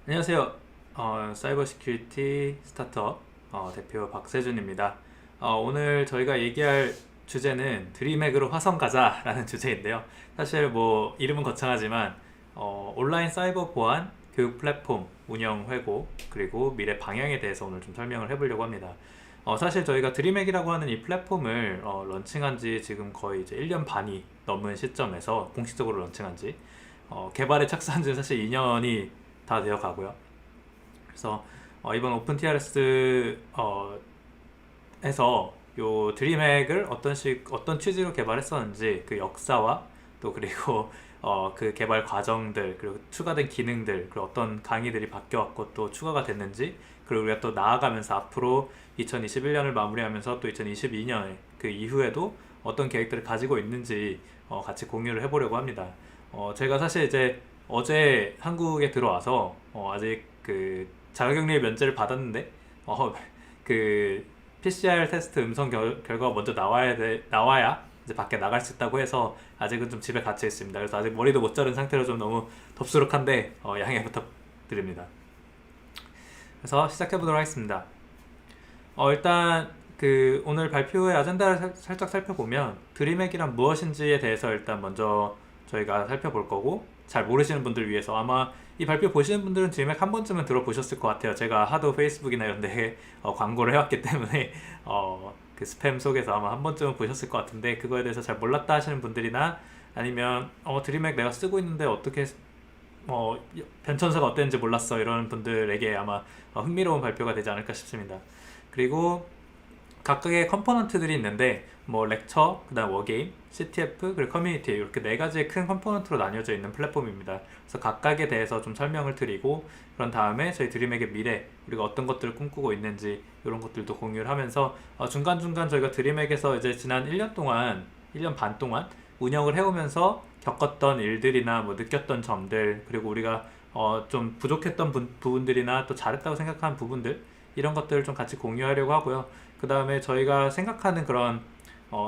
안녕하세요. 사이버 시큐리티 스타트업 대표 박세준입니다. 오늘 저희가 얘기할 주제는 드림핵으로 화성 가자라는 주제인데요. 사실 뭐 이름은 거창하지만 온라인 사이버 보안 교육 플랫폼 운영 회고 그리고 미래 방향에 대해서 오늘 좀 설명을 해보려고 합니다. 사실 저희가 드림핵이라고 하는 이 플랫폼을 런칭한 지 지금 거의 이제 1년 반이 넘은 시점에서 공식적으로 런칭한 지 개발에 착수한 지는 사실 2년이 다 되어 가고요. 그래서 이번 오픈 TRS 에서 요 드림핵을 어떤 취지로 개발했었는지 그 역사와 또 그리고 그 개발 과정들 그리고 추가된 기능들 그리고 어떤 강의들이 바뀌어왔고 또 추가가 됐는지 그리고 우리가 또 나아가면서 앞으로 2021년을 마무리하면서 또 2022년 그 이후에도 어떤 계획들을 가지고 있는지 같이 공유를 해보려고 합니다. 제가 사실 이제 어제 한국에 들어와서 아직 그 자가격리 면제를 받았는데 그 PCR 테스트 음성 결과가 먼저 나와야 이제 밖에 나갈 수 있다고 해서 아직은 좀 집에 갇혀 있습니다. 그래서 아직 머리도 못 자른 상태로 좀 너무 덥수룩한데 양해 부탁드립니다. 그래서 시작해 보도록 하겠습니다. 일단 그 오늘 발표의 아젠다를 살짝 살펴보면 드림핵이란 무엇인지에 대해서 일단 먼저 저희가 살펴볼 거고, 잘 모르시는 분들 위해서 아마 이 발표 보시는 분들은 드림핵 한 번쯤은 들어보셨을 것 같아요. 제가 하도 페이스북이나 이런 데 광고를 해왔기 때문에 그 스팸 속에서 아마 한 번쯤은 보셨을 것 같은데, 그거에 대해서 잘 몰랐다 하시는 분들이나 아니면 드림핵 내가 쓰고 있는데 어떻게 변천사가 어땠는지 몰랐어 이런 분들에게 아마 흥미로운 발표가 되지 않을까 싶습니다. 그리고 각각의 컴포넌트들이 있는데 뭐 렉처, 그다음 워게임, CTF, 그리고 커뮤니티 이렇게 네 가지의 큰 컴포넌트로 나뉘어져 있는 플랫폼입니다. 그래서 각각에 대해서 좀 설명을 드리고, 그런 다음에 저희 드림에게 미래, 우리가 어떤 것들을 꿈꾸고 있는지 이런 것들도 공유를 하면서 중간중간 저희가 드림에게서 이제 지난 1년 동안, 1년 반 동안 운영을 해오면서 겪었던 일들이나 뭐 느꼈던 점들, 그리고 우리가 좀 부족했던 부분들이나 또 잘했다고 생각하는 부분들, 이런 것들을 좀 같이 공유하려고 하고요. 그 다음에 저희가 생각하는 그런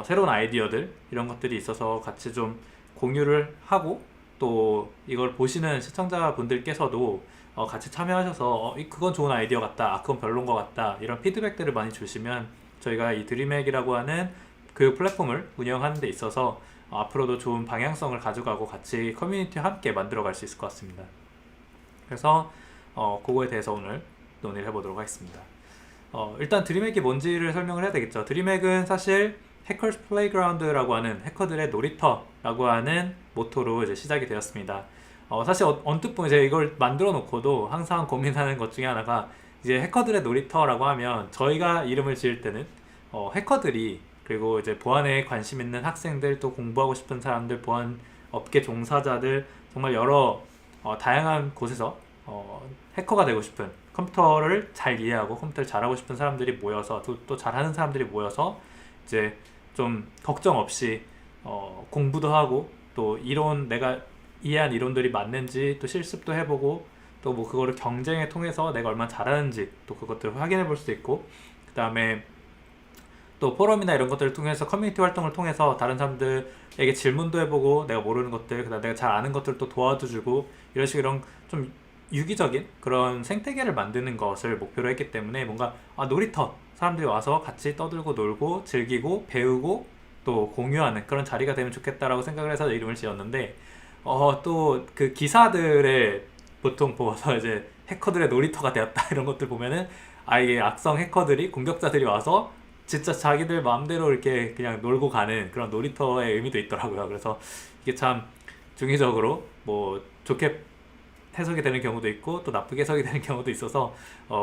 새로운 아이디어들 이런 것들이 있어서 같이 좀 공유를 하고, 또 이걸 보시는 시청자분들께서도 같이 참여하셔서 그건 좋은 아이디어 같다, 그건 별론 것 같다, 이런 피드백들을 많이 주시면 저희가 이 드림핵이라고 하는 교육 플랫폼을 운영하는 데 있어서 앞으로도 좋은 방향성을 가져가고 같이 커뮤니티와 함께 만들어 갈 수 있을 것 같습니다. 그래서 그거에 대해서 오늘 논의를 해보도록 하겠습니다. 일단 드림핵이 뭔지를 설명을 해야 되겠죠. 드림핵은 사실 해커스 플레이그라운드라고 하는 해커들의 놀이터라고 하는 모토로 이제 시작이 되었습니다. 사실 언뜻 보면 제가 이걸 만들어 놓고도 항상 고민하는 것 중에 하나가, 이제 해커들의 놀이터라고 하면 저희가 이름을 지을 때는 해커들이, 그리고 이제 보안에 관심 있는 학생들, 또 공부하고 싶은 사람들, 보안 업계 종사자들, 정말 여러 다양한 곳에서 해커가 되고 싶은, 컴퓨터를 잘 이해하고 컴퓨터를 잘하고 싶은 사람들이 모여서, 또 잘하는 사람들이 모여서 이제 좀 걱정 없이 공부도 하고, 또 이론, 내가 이해한 이론들이 맞는지 또 실습도 해보고, 또 뭐 그거를 경쟁을 통해서 내가 얼마나 잘하는지 또 그것들을 확인해 볼 수도 있고, 그 다음에 또 포럼이나 이런 것들을 통해서, 커뮤니티 활동을 통해서 다른 사람들에게 질문도 해보고, 내가 모르는 것들, 그다음 내가 잘 아는 것들도 도와도 주고, 이런 식으로 이런 좀 유기적인 그런 생태계를 만드는 것을 목표로 했기 때문에, 뭔가 놀이터, 사람들이 와서 같이 떠들고 놀고 즐기고 배우고 또 공유하는 그런 자리가 되면 좋겠다라고 생각을 해서 이름을 지었는데, 또 그 기사들의 보통 보고서 이제 해커들의 놀이터가 되었다 이런 것들 보면은, 이게 악성 해커들이, 공격자들이 와서 진짜 자기들 마음대로 이렇게 그냥 놀고 가는 그런 놀이터의 의미도 있더라고요. 그래서 이게 참 중의적으로 뭐 좋게 해석이 되는 경우도 있고 또 나쁘게 해석이 되는 경우도 있어서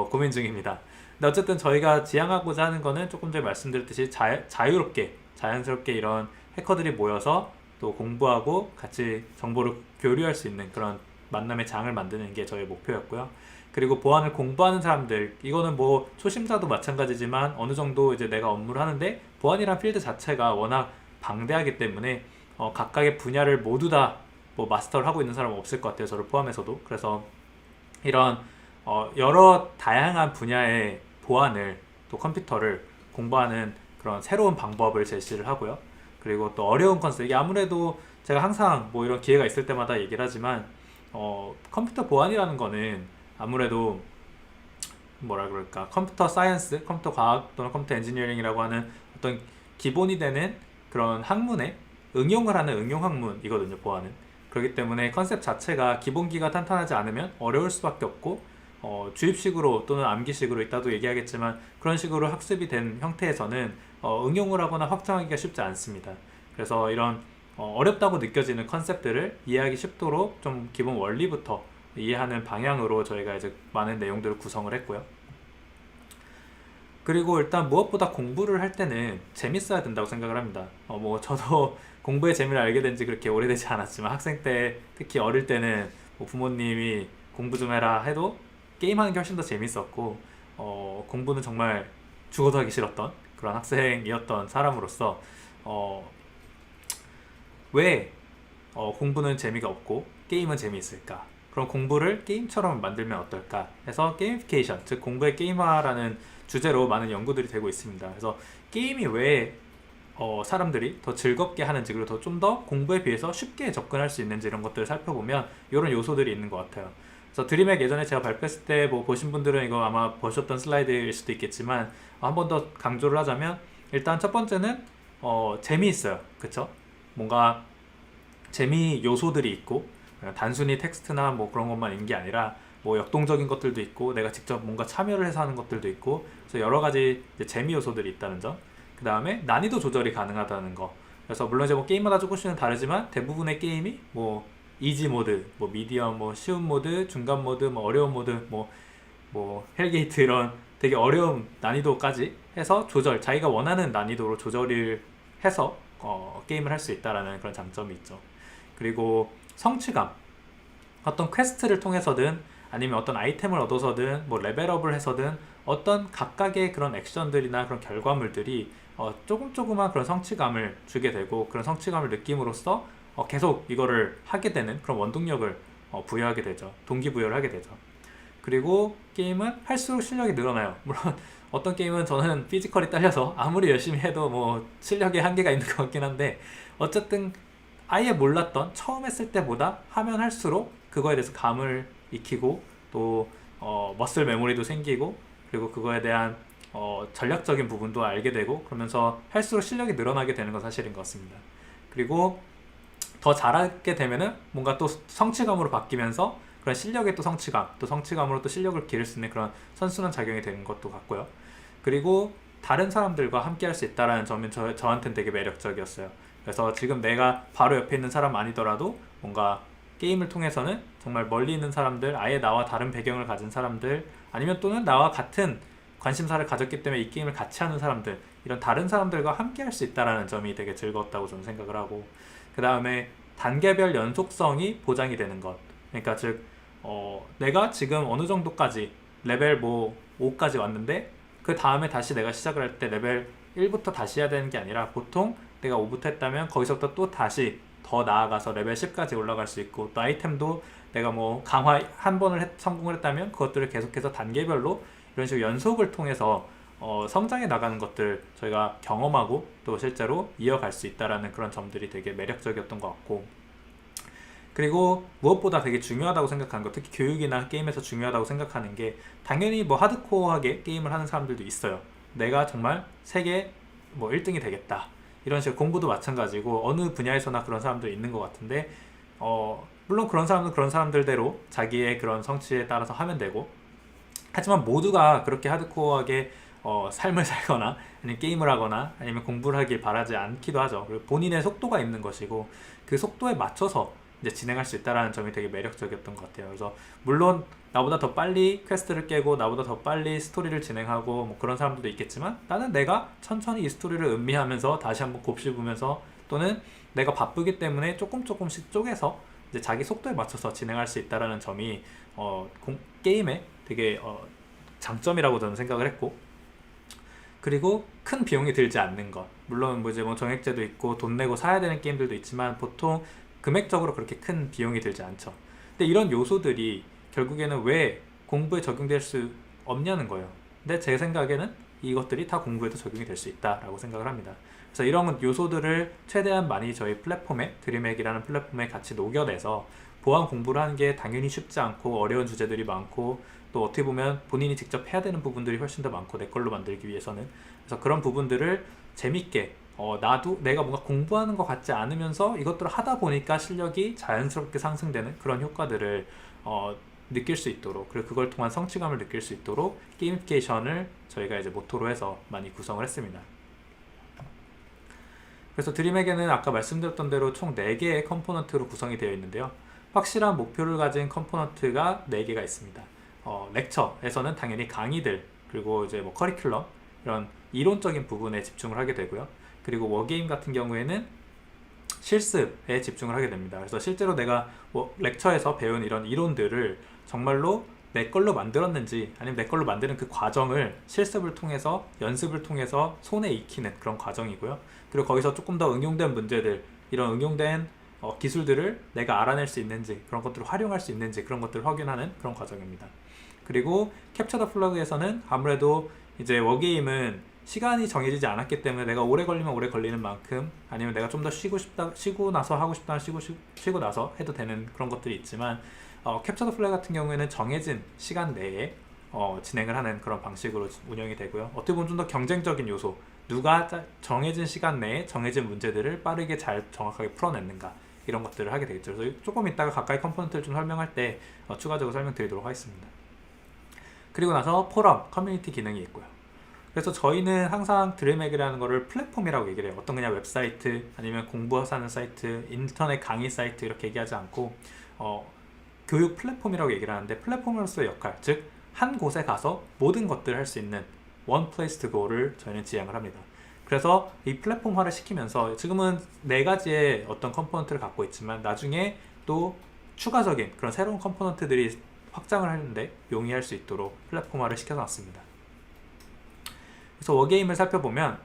고민 중입니다. 근데 어쨌든 저희가 지향하고자 하는 거는, 조금 전에 말씀드렸듯이 자유롭게, 자연스럽게 이런 해커들이 모여서 또 공부하고 같이 정보를 교류할 수 있는 그런 만남의 장을 만드는 게 저희 목표였고요. 그리고 보안을 공부하는 사람들, 이거는 뭐 초심자도 마찬가지지만 어느 정도 이제 내가 업무를 하는데 보안이란 필드 자체가 워낙 방대하기 때문에 각각의 분야를 모두 다 뭐 마스터를 하고 있는 사람은 없을 것 같아요. 저를 포함해서도. 그래서 이런 여러 다양한 분야의 보안을, 또 컴퓨터를 공부하는 그런 새로운 방법을 제시를 하고요. 그리고 또 어려운 컨셉, 이게 아무래도 제가 항상 뭐 이런 기회가 있을 때마다 얘기를 하지만 컴퓨터 보안이라는 거는 아무래도 뭐라 그럴까, 컴퓨터 사이언스, 컴퓨터 과학 또는 컴퓨터 엔지니어링이라고 하는 어떤 기본이 되는 그런 학문에 응용을 하는 응용 학문이거든요, 보안은. 그렇기 때문에 컨셉 자체가 기본기가 탄탄하지 않으면 어려울 수밖에 없고, 주입식으로 또는 암기식으로 이따도 얘기하겠지만 그런 식으로 학습이 된 형태에서는 응용을 하거나 확장하기가 쉽지 않습니다. 그래서 이런 어렵다고 느껴지는 컨셉들을 이해하기 쉽도록 좀 기본 원리부터 이해하는 방향으로 저희가 이제 많은 내용들을 구성을 했고요. 그리고 일단 무엇보다 공부를 할 때는 재밌어야 된다고 생각을 합니다. 뭐 저도 공부의 재미를 알게 된 지 그렇게 오래되지 않았지만 학생 때, 특히 어릴 때는 뭐 부모님이 공부 좀 해라 해도 게임하는 게 훨씬 더 재밌었고, 공부는 정말 죽어도 하기 싫었던 그런 학생이었던 사람으로서 왜 공부는 재미가 없고 게임은 재미있을까? 그럼 공부를 게임처럼 만들면 어떨까? 해서 게이미피케이션, 즉 공부의 게임화라는 주제로 많은 연구들이 되고 있습니다. 그래서 게임이 왜 사람들이 더 즐겁게 하는지, 그리고 좀 더 공부에 비해서 쉽게 접근할 수 있는지, 이런 것들을 살펴보면 이런 요소들이 있는 것 같아요. 그래서 드림액 예전에 제가 발표했을 때 뭐 보신 분들은 이거 아마 보셨던 슬라이드일 수도 있겠지만, 한 번 더 강조를 하자면 일단 첫 번째는 재미있어요. 그쵸? 뭔가 재미 요소들이 있고, 단순히 텍스트나 뭐 그런 것만 있는 게 아니라 뭐 역동적인 것들도 있고, 내가 직접 뭔가 참여를 해서 하는 것들도 있고, 그래서 여러 가지 이제 재미 요소들이 있다는 점. 그 다음에 난이도 조절이 가능하다는 거. 그래서 물론 이제 뭐 게임마다 조금씩은 다르지만 대부분의 게임이 뭐 이지 모드, 뭐 미디엄, 뭐 쉬운 모드, 중간 모드, 뭐 어려운 모드, 뭐 헬게이트, 이런 되게 어려운 난이도까지 해서 자기가 원하는 난이도로 조절을 해서 게임을 할 수 있다라는 그런 장점이 있죠. 그리고 성취감, 어떤 퀘스트를 통해서든 아니면 어떤 아이템을 얻어서든 뭐 레벨업을 해서든 어떤 각각의 그런 액션들이나 그런 결과물들이 조금조금한 그런 성취감을 주게 되고, 그런 성취감을 느낌으로써 계속 이거를 하게 되는 그런 원동력을 부여하게 되죠. 동기부여를 하게 되죠. 그리고 게임은 할수록 실력이 늘어나요. 물론 어떤 게임은 저는 피지컬이 딸려서 아무리 열심히 해도 뭐 실력에 한계가 있는 것 같긴 한데, 어쨌든 아예 몰랐던, 처음 했을 때보다 하면 할수록 그거에 대해서 감을 익히고, 또 머슬 메모리도 생기고, 그리고 그거에 대한 전략적인 부분도 알게 되고, 그러면서 할수록 실력이 늘어나게 되는 건 사실인 것 같습니다. 그리고 더 잘하게 되면은 뭔가 또 성취감으로 바뀌면서 그런 실력의 또 성취감, 또 성취감으로 또 실력을 기를 수 있는 그런 선순환 작용이 되는 것도 같고요. 그리고 다른 사람들과 함께 할 수 있다는 점이 저한테는 되게 매력적이었어요. 그래서 지금 내가 바로 옆에 있는 사람 아니더라도 뭔가 게임을 통해서는 정말 멀리 있는 사람들, 아예 나와 다른 배경을 가진 사람들, 아니면 또는 나와 같은 관심사를 가졌기 때문에 이 게임을 같이 하는 사람들, 이런 다른 사람들과 함께 할 수 있다는 점이 되게 즐거웠다고 저는 생각을 하고, 그 다음에 단계별 연속성이 보장이 되는 것. 그러니까 즉 내가 지금 어느 정도까지 레벨 뭐 5까지 왔는데, 그 다음에 다시 내가 시작을 할 때 레벨 1부터 다시 해야 되는 게 아니라, 보통 내가 5부터 했다면 거기서부터 또 다시 더 나아가서 레벨 10까지 올라갈 수 있고, 또 아이템도 내가 뭐 강화 한 번을 성공을 했다면 그것들을 계속해서 단계별로 이런 식으로 연속을 통해서 성장해 나가는 것들 저희가 경험하고 또 실제로 이어갈 수 있다라는 그런 점들이 되게 매력적이었던 것 같고, 그리고 무엇보다 되게 중요하다고 생각하는 것, 특히 교육이나 게임에서 중요하다고 생각하는 게, 당연히 뭐 하드코어하게 게임을 하는 사람들도 있어요. 내가 정말 세계 뭐 1등이 되겠다, 이런 식으로. 공부도 마찬가지고 어느 분야에서나 그런 사람들이 있는 것 같은데, 물론 그런 사람은 그런 사람들대로 자기의 그런 성취에 따라서 하면 되고, 하지만 모두가 그렇게 하드코어하게 삶을 살거나 아니면 게임을 하거나 아니면 공부를 하길 바라지 않기도 하죠. 그리고 본인의 속도가 있는 것이고, 그 속도에 맞춰서 이제 진행할 수 있다는 점이 되게 매력적이었던 것 같아요. 그래서 물론 나보다 더 빨리 퀘스트를 깨고 나보다 더 빨리 스토리를 진행하고 뭐 그런 사람들도 있겠지만, 나는 내가 천천히 이 스토리를 음미하면서 다시 한번 곱씹으면서, 또는 내가 바쁘기 때문에 조금씩 쪼개서 이제 자기 속도에 맞춰서 진행할 수 있다는 점이 게임의 되게 장점이라고 저는 생각을 했고, 그리고 큰 비용이 들지 않는 것. 물론 뭐 이제 뭐 정액제도 있고 돈 내고 사야 되는 게임들도 있지만 보통 금액적으로 그렇게 큰 비용이 들지 않죠. 근데 이런 요소들이 결국에는 왜 공부에 적용될 수 없냐는 거예요. 근데 제 생각에는 이것들이 다 공부에도 적용이 될 수 있다라고 생각을 합니다. 그래서 이런 요소들을 최대한 많이 저희 플랫폼에, 드림액이라는 플랫폼에 같이 녹여내서 보안 공부를 하는 게 당연히 쉽지 않고 어려운 주제들이 많고 또 어떻게 보면 본인이 직접 해야 되는 부분들이 훨씬 더 많고 내 걸로 만들기 위해서는. 그래서 그런 부분들을 재밌게 나도 내가 뭔가 공부하는 것 같지 않으면서 이것들을 하다 보니까 실력이 자연스럽게 상승되는 그런 효과들을 느낄 수 있도록, 그리고 그걸 통한 성취감을 느낄 수 있도록 게이미피케이션을 저희가 이제 모토로 해서 많이 구성을 했습니다. 그래서 드림에게는 아까 말씀드렸던 대로 총 4개의 컴포넌트로 구성이 되어 있는데요. 확실한 목표를 가진 컴포넌트가 4개가 있습니다. 렉처에서는 당연히 강의들, 그리고 이제 뭐 커리큘럼, 이런 이론적인 부분에 집중을 하게 되고요. 그리고 워게임 같은 경우에는 실습에 집중을 하게 됩니다. 그래서 실제로 내가 렉처에서 배운 이런 이론들을 정말로 내 걸로 만들었는지, 아니면 내 걸로 만드는 그 과정을 실습을 통해서, 연습을 통해서 손에 익히는 그런 과정이고요. 그리고 거기서 조금 더 응용된 문제들, 이런 응용된 기술들을 내가 알아낼 수 있는지, 그런 것들을 활용할 수 있는지, 그런 것들을 확인하는 그런 과정입니다. 그리고 캡처 더 플래그에서는 아무래도 이제 워게임은 시간이 정해지지 않았기 때문에 내가 오래 걸리면 오래 걸리는 만큼, 아니면 내가 좀 더 쉬고 나서 하고 싶다면 쉬고 나서 해도 되는 그런 것들이 있지만, 캡처 더 플래그 같은 경우에는 정해진 시간 내에 진행을 하는 그런 방식으로 운영이 되고요. 어떻게 보면 좀 더 경쟁적인 요소, 누가 정해진 시간 내에 정해진 문제들을 빠르게 잘 정확하게 풀어냈는가, 이런 것들을 하게 되겠죠. 그래서 조금 이따가 가까이 컴포넌트를 좀 설명할 때 추가적으로 설명드리도록 하겠습니다. 그리고 나서 포럼, 커뮤니티 기능이 있고요. 그래서 저희는 항상 드림에그라는 거를 플랫폼이라고 얘기를 해요. 어떤 그냥 웹사이트, 아니면 공부하는 사이트, 인터넷 강의 사이트 이렇게 얘기하지 않고 교육 플랫폼이라고 얘기를 하는데, 플랫폼으로서의 역할, 즉 한 곳에 가서 모든 것들을 할 수 있는 One Place to Go를 저희는 지향을 합니다. 그래서 이 플랫폼화를 시키면서 지금은 4가지의 어떤 컴포넌트를 갖고 있지만, 나중에 또 추가적인 그런 새로운 컴포넌트들이 확장을 하는데 용이할 수 있도록 플랫폼화를 시켜놨습니다. 그래서 워게임을 살펴보면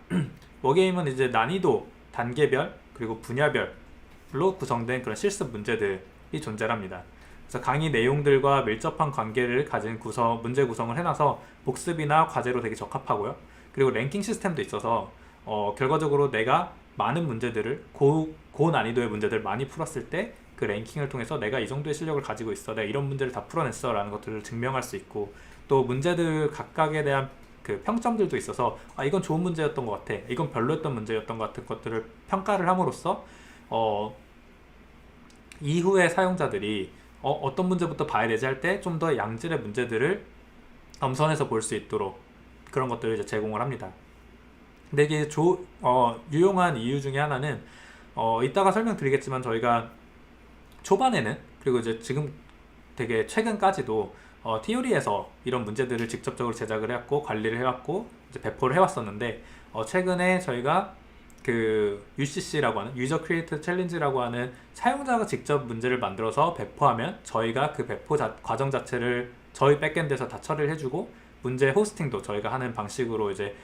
워게임은 이제 난이도, 단계별, 그리고 분야별로 구성된 그런 실습 문제들이 존재합니다. 그래서 강의 내용들과 밀접한 관계를 가진 문제 구성을 해놔서 복습이나 과제로 되게 적합하고요. 그리고 랭킹 시스템도 있어서 결과적으로 내가 많은 문제들을, 고난이도의 문제들을 많이 풀었을 때 그 랭킹을 통해서 내가 이 정도의 실력을 가지고 있어, 내가 이런 문제를 다 풀어냈어 라는 것들을 증명할 수 있고, 또 문제들 각각에 대한 그 평점들도 있어서 이건 좋은 문제였던 것 같아, 이건 별로였던 문제였던 것 같은 것들을 평가를 함으로써 이후에 사용자들이 어떤 문제부터 봐야 되지 할 때 좀 더 양질의 문제들을 엄선해서 볼 수 있도록 그런 것들을 이제 제공을 합니다. 근데 이게 유용한 이유 중에 하나는 이따가 설명드리겠지만, 저희가 초반에는, 그리고 이제 지금 되게 최근까지도 티오리에서 이런 문제들을 직접적으로 제작을 해왔고 관리를 해왔고 이제 배포를 해왔었는데, 최근에 저희가 그 UCC라고 하는 유저 크리에이터 챌린지라고 하는 사용자가 직접 문제를 만들어서 배포하면 저희가 그 배포 과정 자체를 저희 백엔드에서 다 처리를 해주고, 문제 호스팅도 저희가 하는 방식으로 이제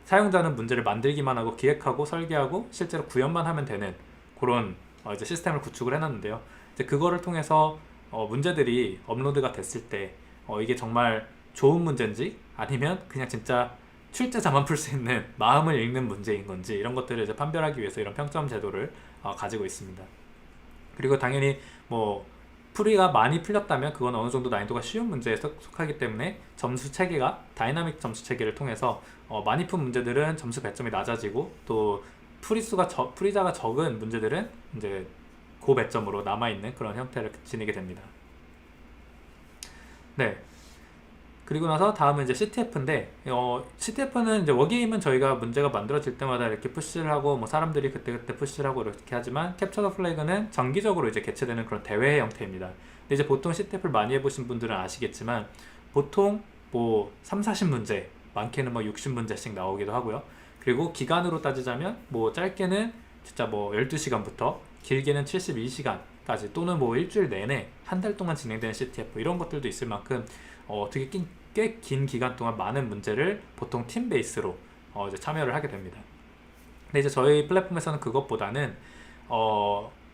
사용자는 문제를 만들기만 하고 기획하고 설계하고 실제로 구현만 하면 되는 그런 이제 시스템을 구축을 해놨는데요. 이제 그거를 통해서 문제들이 업로드가 됐을 때 이게 정말 좋은 문제인지, 아니면 그냥 진짜 출제자만 풀 수 있는 마음을 읽는 문제인 건지, 이런 것들을 이제 판별하기 위해서 이런 평점 제도를 가지고 있습니다. 그리고 당연히 뭐 풀이가 많이 풀렸다면 그건 어느 정도 난이도가 쉬운 문제에 속하기 때문에 점수 체계가 다이나믹 점수 체계를 통해서 많이 푼 문제들은 점수 배점이 낮아지고, 또 풀이자가 적은 문제들은 이제 고배점으로 남아있는 그런 형태를 지니게 됩니다. 네. 그리고 나서 다음은 이제 CTF인데, CTF는 이제 워게임은 저희가 문제가 만들어질 때마다 이렇게 푸시를 하고, 뭐 사람들이 그때 푸시를 하고 이렇게 하지만, 캡처 더 플래그는 정기적으로 이제 개최되는 그런 대회 형태입니다. 근데 이제 보통 CTF를 많이 해보신 분들은 아시겠지만, 보통 뭐 3, 40문제, 많게는 뭐 60문제씩 나오기도 하고요. 그리고 기간으로 따지자면 뭐 짧게는 진짜 뭐 12시간부터 길게는 72시간까지, 또는 뭐 일주일 내내 한 달 동안 진행되는 CTF, 이런 것들도 있을 만큼 되게 꽤 긴 기간 동안 많은 문제를 보통 팀 베이스로 이제 참여를 하게 됩니다. 근데 이제 저희 플랫폼에서는 그것보다는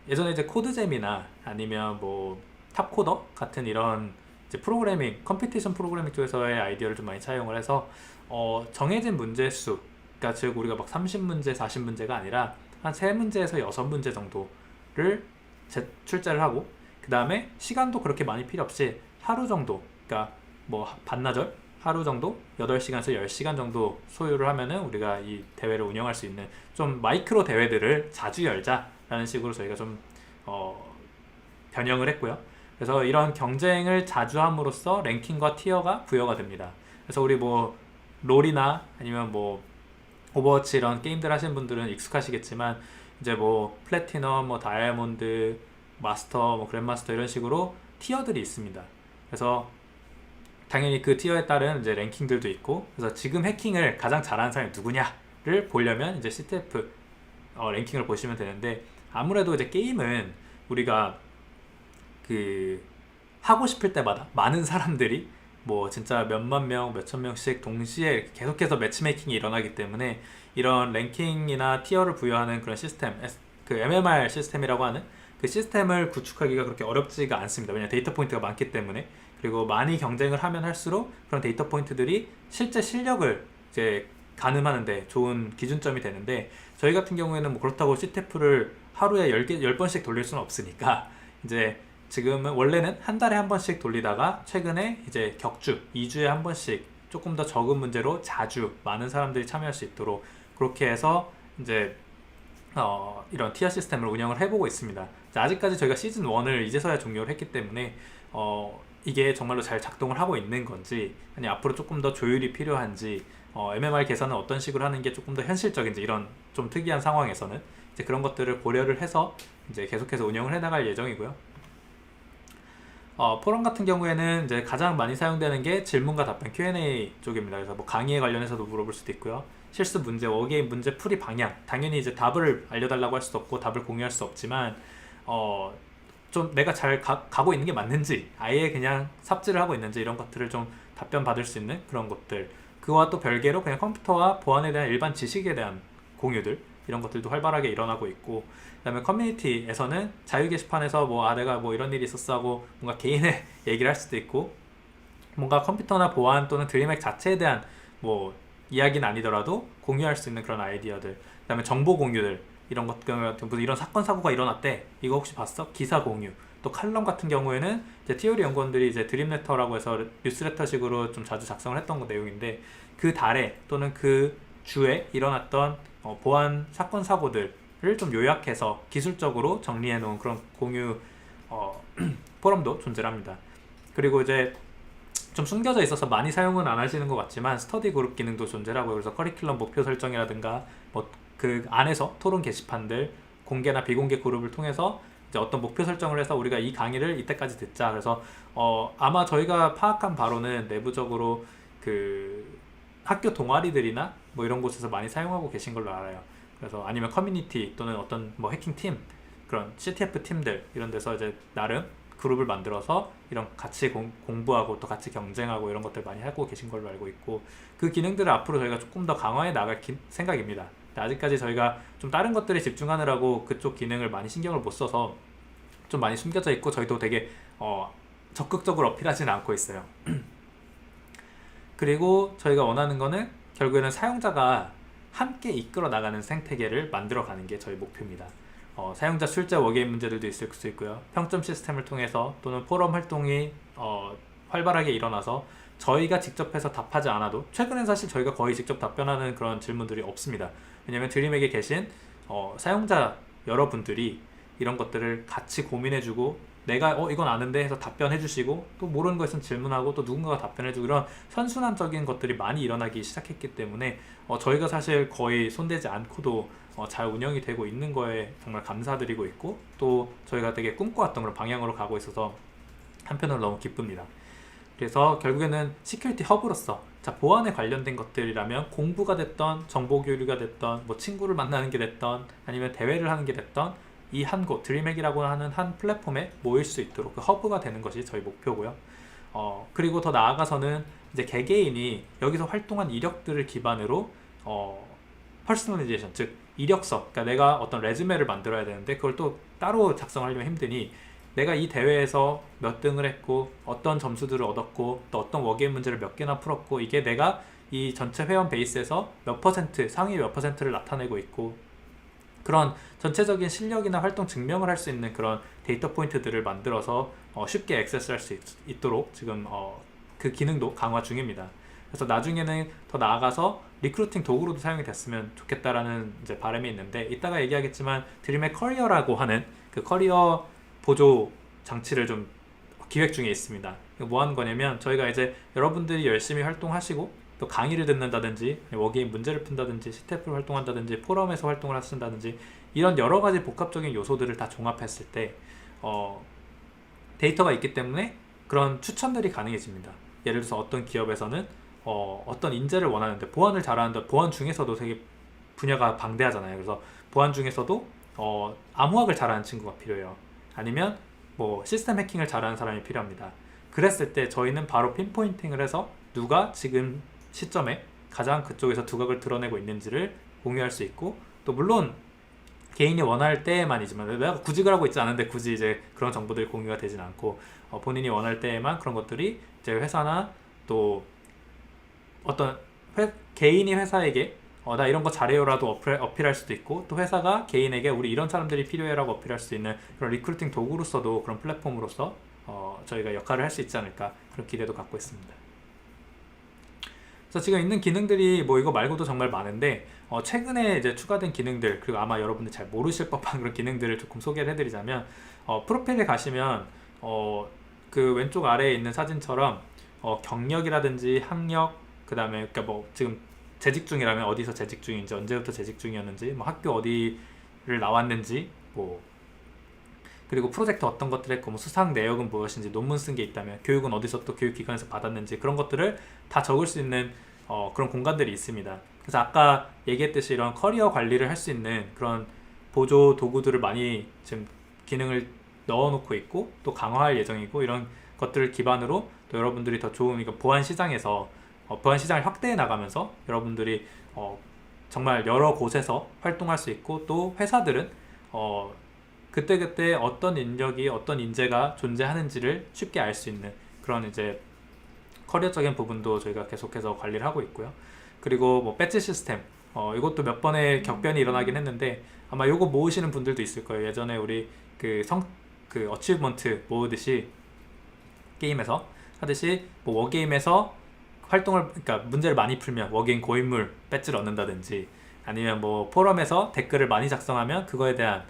예전에 이제 코드잼이나 아니면 뭐 탑코더 같은 이런 이제 프로그래밍, 컴피티션 프로그래밍 쪽에서의 아이디어를 좀 많이 차용을 해서 정해진 문제 수, 그러니까 즉 우리가 막 30문제, 40문제가 아니라 한 3문제에서 6문제 정도를 출제를 하고, 그 다음에 시간도 그렇게 많이 필요 없이 하루 정도, 그러니까 뭐 반나절 하루 정도 8시간에서 10시간 정도 소요를 하면은 우리가 이 대회를 운영할 수 있는 좀 마이크로 대회들을 자주 열자라는 식으로 저희가 좀 변형을 했고요. 그래서 이런 경쟁을 자주 함으로써 랭킹과 티어가 부여가 됩니다. 그래서 우리 뭐 롤이나 아니면 뭐 오버워치 이런 게임들 하시는 분들은 익숙하시겠지만, 이제 뭐 플래티넘, 뭐 다이아몬드, 마스터, 뭐 그랜마스터 이런 식으로 티어들이 있습니다. 그래서 당연히 그 티어에 따른 이제 랭킹들도 있고, 그래서 지금 해킹을 가장 잘하는 사람이 누구냐를 보려면 이제 CTF 랭킹을 보시면 되는데, 아무래도 이제 게임은 우리가 그 하고 싶을 때마다 많은 사람들이 뭐 진짜 몇만 명, 몇천 명씩 동시에 계속해서 매치메이킹이 일어나기 때문에 이런 랭킹이나 티어를 부여하는 그런 시스템, 그 MMR 시스템이라고 하는 그 시스템을 구축하기가 그렇게 어렵지가 않습니다. 왜냐하면 데이터 포인트가 많기 때문에. 그리고 많이 경쟁을 하면 할수록 그런 데이터 포인트들이 실제 실력을 이제 가늠하는데 좋은 기준점이 되는데, 저희 같은 경우에는 뭐 그렇다고 CTF를 하루에 10번씩 돌릴 수는 없으니까, 이제 지금은 원래는 한 달에 한 번씩 돌리다가 최근에 이제 격주 2주에 한 번씩 조금 더 적은 문제로 자주 많은 사람들이 참여할 수 있도록 그렇게 해서 이제 이런 티어 시스템을 운영을 해보고 있습니다. 아직까지 저희가 시즌 1을 이제서야 종료를 했기 때문에 이게 정말로 잘 작동을 하고 있는 건지, 아니 앞으로 조금 더 조율이 필요한지, MMR 계산은 어떤 식으로 하는 게 조금 더 현실적인지, 이런 좀 특이한 상황에서는 이제 그런 것들을 고려를 해서 이제 계속해서 운영을 해나갈 예정이고요. 포럼 같은 경우에는 이제 가장 많이 사용되는 게 질문과 답변 Q&A 쪽입니다. 그래서 뭐 강의에 관련해서도 물어볼 수도 있고요. 실수 문제, 워게임 문제 풀이 방향, 당연히 이제 답을 알려달라고 할 수도 없고 답을 공유할 수 없지만 좀 내가 잘 가고 있는 게 맞는지, 아예 그냥 삽질을 하고 있는지, 이런 것들을 좀 답변 받을 수 있는 그런 것들, 그와 또 별개로 그냥 컴퓨터와 보안에 대한 일반 지식에 대한 공유들, 이런 것들도 활발하게 일어나고 있고, 그 다음에 커뮤니티에서는 자유 게시판에서 뭐 내가 뭐 이런 일이 있었어 하고 뭔가 개인의 얘기를 할 수도 있고, 뭔가 컴퓨터나 보안 또는 드림핵 자체에 대한 뭐 이야기는 아니더라도 공유할 수 있는 그런 아이디어들, 그 다음에 정보 공유들, 이런 것 같은 무슨 이런 사건 사고가 일어났대, 이거 혹시 봤어? 기사 공유. 또 칼럼 같은 경우에는 이제 티오리 연구원들이 이제 드림레터라고 해서 뉴스레터식으로 좀 자주 작성을 했던 내용인데, 그 달에 또는 그 주에 일어났던 보안 사건 사고들을 좀 요약해서 기술적으로 정리해 놓은 그런 공유 포럼도 존재합니다. 그리고 이제 좀 숨겨져 있어서 많이 사용은 안 하시는 것 같지만 스터디 그룹 기능도 존재하고요. 그래서 커리큘럼 목표 설정이라든가 뭐 그 안에서 토론 게시판들, 공개나 비공개 그룹을 통해서 이제 어떤 목표 설정을 해서 우리가 이 강의를 이때까지 듣자. 그래서 아마 저희가 파악한 바로는 내부적으로 그 학교 동아리들이나 뭐 이런 곳에서 많이 사용하고 계신 걸로 알아요. 그래서 아니면 커뮤니티 또는 어떤 뭐 해킹 팀, 그런 CTF 팀들 이런 데서 이제 나름 그룹을 만들어서 이런 같이 공부하고 또 같이 경쟁하고 이런 것들 많이 하고 계신 걸로 알고 있고, 그 기능들을 앞으로 저희가 조금 더 강화해 나갈 생각입니다. 아직까지 저희가 좀 다른 것들에 집중하느라고 그쪽 기능을 많이 신경을 못 써서 좀 많이 숨겨져 있고, 저희도 되게 적극적으로 어필하지는 않고 있어요. 그리고 저희가 원하는 거는 결국에는 사용자가 함께 이끌어 나가는 생태계를 만들어 가는 게 저희 목표입니다. 사용자 출제 워게임 문제들도 있을 수 있고요. 평점 시스템을 통해서 또는 포럼 활동이 활발하게 일어나서 저희가 직접 해서 답하지 않아도, 최근엔 사실 저희가 거의 직접 답변하는 그런 질문들이 없습니다. 왜냐면 드림에게 계신 사용자 여러분들이 이런 것들을 같이 고민해주고, 내가 이건 아는데 해서 답변해주시고, 또 모르는 거 있으면 질문하고 또 누군가가 답변해주고, 이런 선순환적인 것들이 많이 일어나기 시작했기 때문에 저희가 사실 거의 손대지 않고도 잘 운영이 되고 있는 거에 정말 감사드리고 있고, 또 저희가 되게 꿈꿔왔던 그런 방향으로 가고 있어서 한편으로 너무 기쁩니다. 그래서 결국에는 시큐리티 허브로서, 자, 보안에 관련된 것들이라면 공부가 됐던, 정보 교류가 됐던, 뭐 친구를 만나는 게 됐던, 아니면 대회를 하는 게 됐던, 이 한 곳, 드림핵이라고 하는 한 플랫폼에 모일 수 있도록 그 허브가 되는 것이 저희 목표고요. 그리고 더 나아가서는 이제 개개인이 여기서 활동한 이력들을 기반으로 퍼스널리제이션, 즉 이력서, 그러니까 내가 어떤 레즈메를 만들어야 되는데 그걸 또 따로 작성하려면 힘드니, 내가 이 대회에서 몇 등을 했고 어떤 점수들을 얻었고 또 어떤 워게임 문제를 몇 개나 풀었고, 이게 내가 이 전체 회원 베이스에서 몇 퍼센트, 상위 몇 퍼센트를 나타내고 있고, 그런 전체적인 실력이나 활동 증명을 할 수 있는 그런 데이터 포인트들을 만들어서 쉽게 액세스할 수 있도록 지금 그 기능도 강화 중입니다. 그래서 나중에는 더 나아가서 리크루팅 도구로도 사용이 됐으면 좋겠다라는 이제 바람이 있는데, 이따가 얘기하겠지만 드림의 커리어라고 하는 그 커리어 보조 장치를 좀 기획 중에 있습니다. 이거 뭐 하는 거냐면, 저희가 이제 여러분들이 열심히 활동하시고 또 강의를 듣는다든지 워게임 문제를 푼다든지 CTF를 활동한다든지 포럼에서 활동을 하신다든지 이런 여러 가지 복합적인 요소들을 다 종합했을 때 데이터가 있기 때문에 그런 추천들이 가능해집니다. 예를 들어서 어떤 기업에서는 어떤 인재를 원하는데 보안을 잘하는데, 보안 중에서도 되게 분야가 방대하잖아요. 그래서 보안 중에서도 암호학을 잘하는 친구가 필요해요. 아니면 뭐 시스템 해킹을 잘하는 사람이 필요합니다. 그랬을 때 저희는 바로 핀포인팅을 해서 누가 지금 시점에 가장 그쪽에서 두각을 드러내고 있는지를 공유할 수 있고, 또 물론 개인이 원할 때만이지만, 내가 구직을 하고 있지 않은데 굳이 이제 그런 정보들이 공유가 되진 않고 본인이 원할 때에만 그런 것들이 이제 회사나 또 어떤 개인이 회사에게 나 이런 거 잘해요라도 어필할 수도 있고, 또 회사가 개인에게 우리 이런 사람들이 필요해라고 어필할 수 있는 그런 리크루팅 도구로서도, 그런 플랫폼으로서 저희가 역할을 할 수 있지 않을까, 그런 기대도 갖고 있습니다. 그래서 지금 있는 기능들이 뭐 이거 말고도 정말 많은데 최근에 이제 추가된 기능들, 그리고 아마 여러분들 잘 모르실 법한 그런 기능들을 조금 소개를 해드리자면, 프로필에 가시면 그 왼쪽 아래에 있는 사진처럼 경력이라든지 학력, 그 다음에 그러니까 뭐 지금 재직 중이라면 어디서 재직 중인지, 언제부터 재직 중이었는지, 뭐 학교 어디를 나왔는지, 뭐 그리고 프로젝트 어떤 것들 했고, 뭐 수상 내역은 무엇인지, 논문 쓴 게 있다면 교육은 어디서 또 교육기관에서 받았는지, 그런 것들을 다 적을 수 있는 그런 공간들이 있습니다. 그래서 아까 얘기했듯이 이런 커리어 관리를 할 수 있는 그런 보조 도구들을 많이 지금 기능을 넣어놓고 있고, 또 강화할 예정이고, 이런 것들을 기반으로 또 여러분들이 더 좋은 보안 시장에서 보안 시장을 확대해 나가면서 여러분들이 정말 여러 곳에서 활동할 수 있고, 또 회사들은 그때그때 어떤 인력이, 어떤 인재가 존재하는지를 쉽게 알 수 있는 그런 이제 커리어적인 부분도 저희가 계속해서 관리를 하고 있고요. 그리고 뭐 배지 시스템, 이것도 몇 번의 격변이 일어나긴 했는데 아마 요거 모으시는 분들도 있을 거예요. 예전에 우리 그 어치브먼트 모으듯이 게임에서 하듯이, 뭐 워게임에서 활동을, 그러니까 문제를 많이 풀면 워게임 고인물 배지를 얻는다든지, 아니면 뭐 포럼에서 댓글을 많이 작성하면 그거에 대한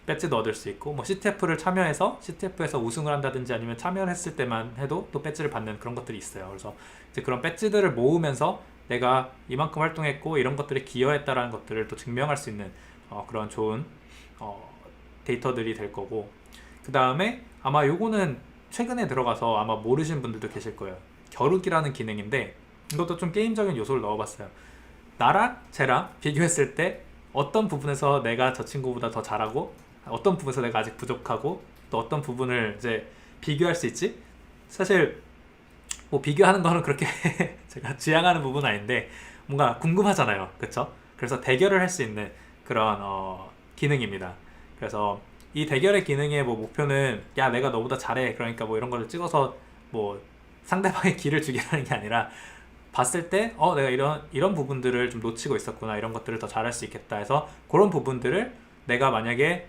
배지도 얻을 수 있고, 뭐 CTF를 참여해서 CTF에서 우승을 한다든지, 아니면 참여를 했을 때만 해도 또 배지를 받는 그런 것들이 있어요. 그래서 이제 그런 배지들을 모으면서 내가 이만큼 활동했고 이런 것들에 기여했다라는 것들을 또 증명할 수 있는 그런 좋은 데이터들이 될 거고, 그 다음에 아마 요거는 최근에 들어가서 아마 모르시는 분들도 계실 거예요. 겨루기라는 기능인데, 이것도 좀 게임적인 요소를 넣어봤어요. 나랑 쟤랑 비교했을 때 어떤 부분에서 내가 저 친구보다 더 잘하고, 어떤 부분에서 내가 아직 부족하고, 또 어떤 부분을 이제 비교할 수 있지? 사실 뭐 비교하는 거는 그렇게 제가 지향하는 부분은 아닌데 뭔가 궁금하잖아요, 그쵸? 그래서 대결을 할 수 있는 그런 기능입니다. 그래서 이 대결의 기능의 뭐 목표는 야 내가 너보다 잘해, 그러니까 뭐 이런 거를 찍어서 뭐 상대방의 기를 주게 하는 게 아니라, 봤을 때 내가 이런 부분들을 좀 놓치고 있었구나, 이런 것들을 더 잘할 수 있겠다 해서 그런 부분들을 내가 만약에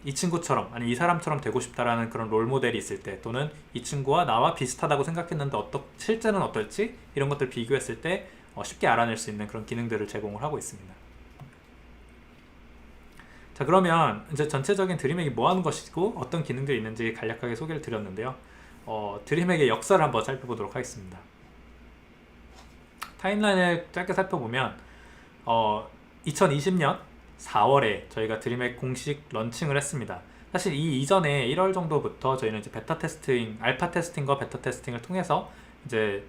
이 친구처럼, 아니 이 사람처럼 되고 싶다라는 그런 롤 모델이 있을 때, 또는 이 친구와 나와 비슷하다고 생각했는데 실제는 어떨지, 이런 것들 비교했을 때 쉽게 알아낼 수 있는 그런 기능들을 제공을 하고 있습니다. 자, 그러면 이제 전체적인 드림액이 뭐 하는 것이고 어떤 기능들이 있는지 간략하게 소개를 드렸는데요. 드림액의 역사를 한번 살펴보도록 하겠습니다. 타임라인을 짧게 살펴보면 2020년 4월에 저희가 드림액 공식 런칭을 했습니다. 사실 이 이전에 1월 정도부터 저희는 이제 베타 테스팅, 알파 테스팅과 베타 테스팅을 통해서 이제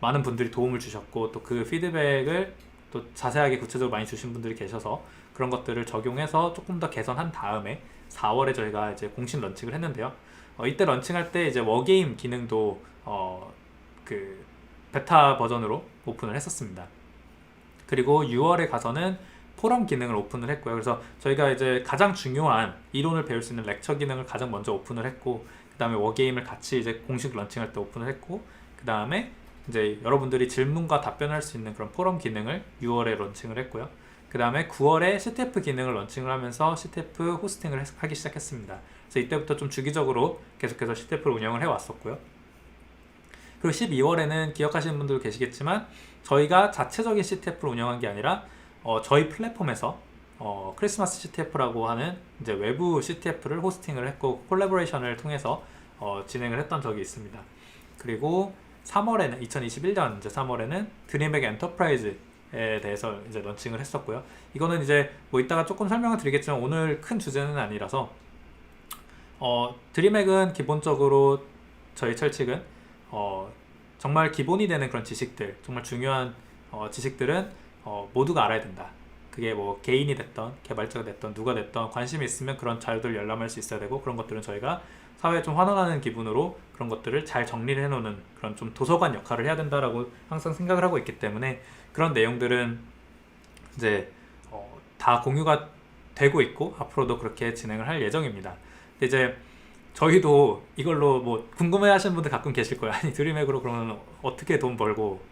많은 분들이 도움을 주셨고, 또 그 피드백을 또 자세하게 구체적으로 많이 주신 분들이 계셔서 그런 것들을 적용해서 조금 더 개선한 다음에 4월에 저희가 이제 공식 런칭을 했는데요. 이때 런칭할 때 이제 워게임 기능도 그 베타 버전으로 오픈을 했었습니다. 그리고 6월에 가서는 포럼 기능을 오픈을 했고요. 그래서 저희가 이제 가장 중요한 이론을 배울 수 있는 렉처 기능을 가장 먼저 오픈을 했고, 그 다음에 워게임을 같이 이제 공식 런칭할 때 오픈을 했고, 그 다음에 이제 여러분들이 질문과 답변할 수 있는 그런 포럼 기능을 6월에 런칭을 했고요. 그 다음에 9월에 CTF 기능을 런칭을 하면서 CTF 호스팅을 하기 시작했습니다. 그래서 이때부터 좀 주기적으로 계속해서 CTF를 운영을 해왔었고요. 그리고 12월에는 기억하시는 분들 계시겠지만 저희가 자체적인 CTF를 운영한 게 아니라 저희 플랫폼에서 크리스마스 CTF라고 하는 이제 외부 CTF를 호스팅을 했고 콜라보레이션을 통해서 진행을 했던 적이 있습니다. 그리고 3월에는 2021년 이제 3월에는 드림백 엔터프라이즈에 대해서 이제 런칭을 했었고요. 이거는 이제 뭐 이따가 조금 설명을 드리겠지만 오늘 큰 주제는 아니라서 드림액은 기본적으로 저희 철칙은 정말 기본이 되는 그런 지식들, 정말 중요한 지식들은 모두가 알아야 된다. 그게 뭐 개인이 됐던 개발자가 됐던 누가 됐던 관심이 있으면 그런 자료들 열람할 수 있어야 되고, 그런 것들은 저희가 사회에 좀 환원하는 기분으로 그런 것들을 잘 정리를 해놓는 그런 좀 도서관 역할을 해야 된다라고 항상 생각을 하고 있기 때문에 그런 내용들은 이제 다 공유가 되고 있고 앞으로도 그렇게 진행을 할 예정입니다. 근데 이제 저희도 이걸로 뭐 궁금해 하시는 분들 가끔 계실 거예요. 아니 드림액으로 그러면 어떻게 돈 벌고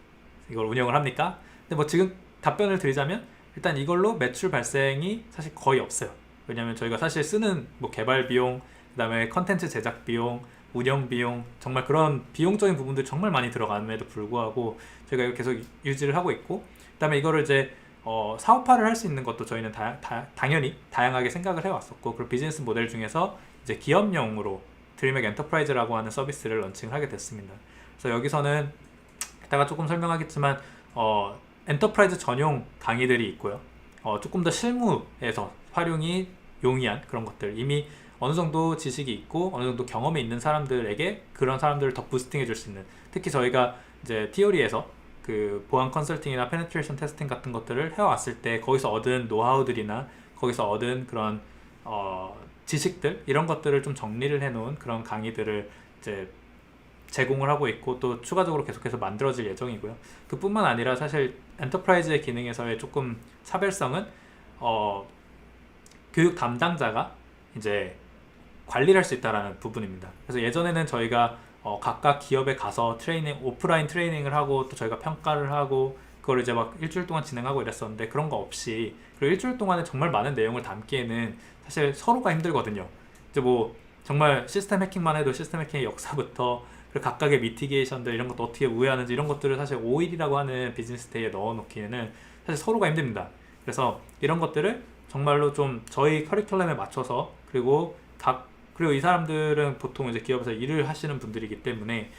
이걸 운영을 합니까? 근데 뭐 지금 답변을 드리자면 일단 이걸로 매출 발생이 사실 거의 없어요. 왜냐면 저희가 사실 쓰는 뭐 개발 비용, 그 다음에 컨텐츠 제작 비용, 운영 비용, 정말 그런 비용적인 부분들이 정말 많이 들어감에도 불구하고 저희가 이걸 계속 유지를 하고 있고, 그 다음에 이거를 이제 사업화를 할 수 있는 것도 저희는 당연히 다양하게 생각을 해왔었고, 그리고 비즈니스 모델 중에서 이제 기업용으로 드림액 엔터프라이즈라고 하는 서비스를 런칭을 하게 됐습니다. 그래서 여기서는 이따가 조금 설명하겠지만 엔터프라이즈 전용 강의들이 있고요. 조금 더 실무에서 활용이 용이한 그런 것들, 이미 어느 정도 지식이 있고 어느 정도 경험이 있는 사람들에게 그런 사람들을 더 부스팅해 줄 수 있는, 특히 저희가 이제 티오리에서 그 보안 컨설팅이나 페네트레이션 테스팅 같은 것들을 해왔을 때 거기서 얻은 노하우들이나 거기서 얻은 그런 지식들, 이런 것들을 좀 정리를 해놓은 그런 강의들을 이제 제공을 하고 있고 또 추가적으로 계속해서 만들어질 예정이고요. 그뿐만 아니라 사실 엔터프라이즈의 기능에서의 조금 차별성은 교육 담당자가 이제 관리를 할 수 있다는 부분입니다. 그래서 예전에는 저희가 각각 기업에 가서 오프라인 트레이닝을 하고 또 저희가 평가를 하고 그걸 이제 막 일주일 동안 진행하고 이랬었는데, 그런 거 없이, 그리고 일주일 동안에 정말 많은 내용을 담기에는 사실 서로가 힘들거든요. 이제 뭐 정말 시스템 해킹만 해도 시스템 해킹의 역사부터 그리고 각각의 미티게이션들 이런 것도 어떻게 우회하는지 이런 것들을 사실 5일이라고 하는 비즈니스 데이에 넣어놓기에는 사실 서로가 힘듭니다. 그래서 이런 것들을 정말로 좀 저희 커리큘럼에 맞춰서, 그리고 이 사람들은 보통 이제 기업에서 일을 하시는 분들이기 때문에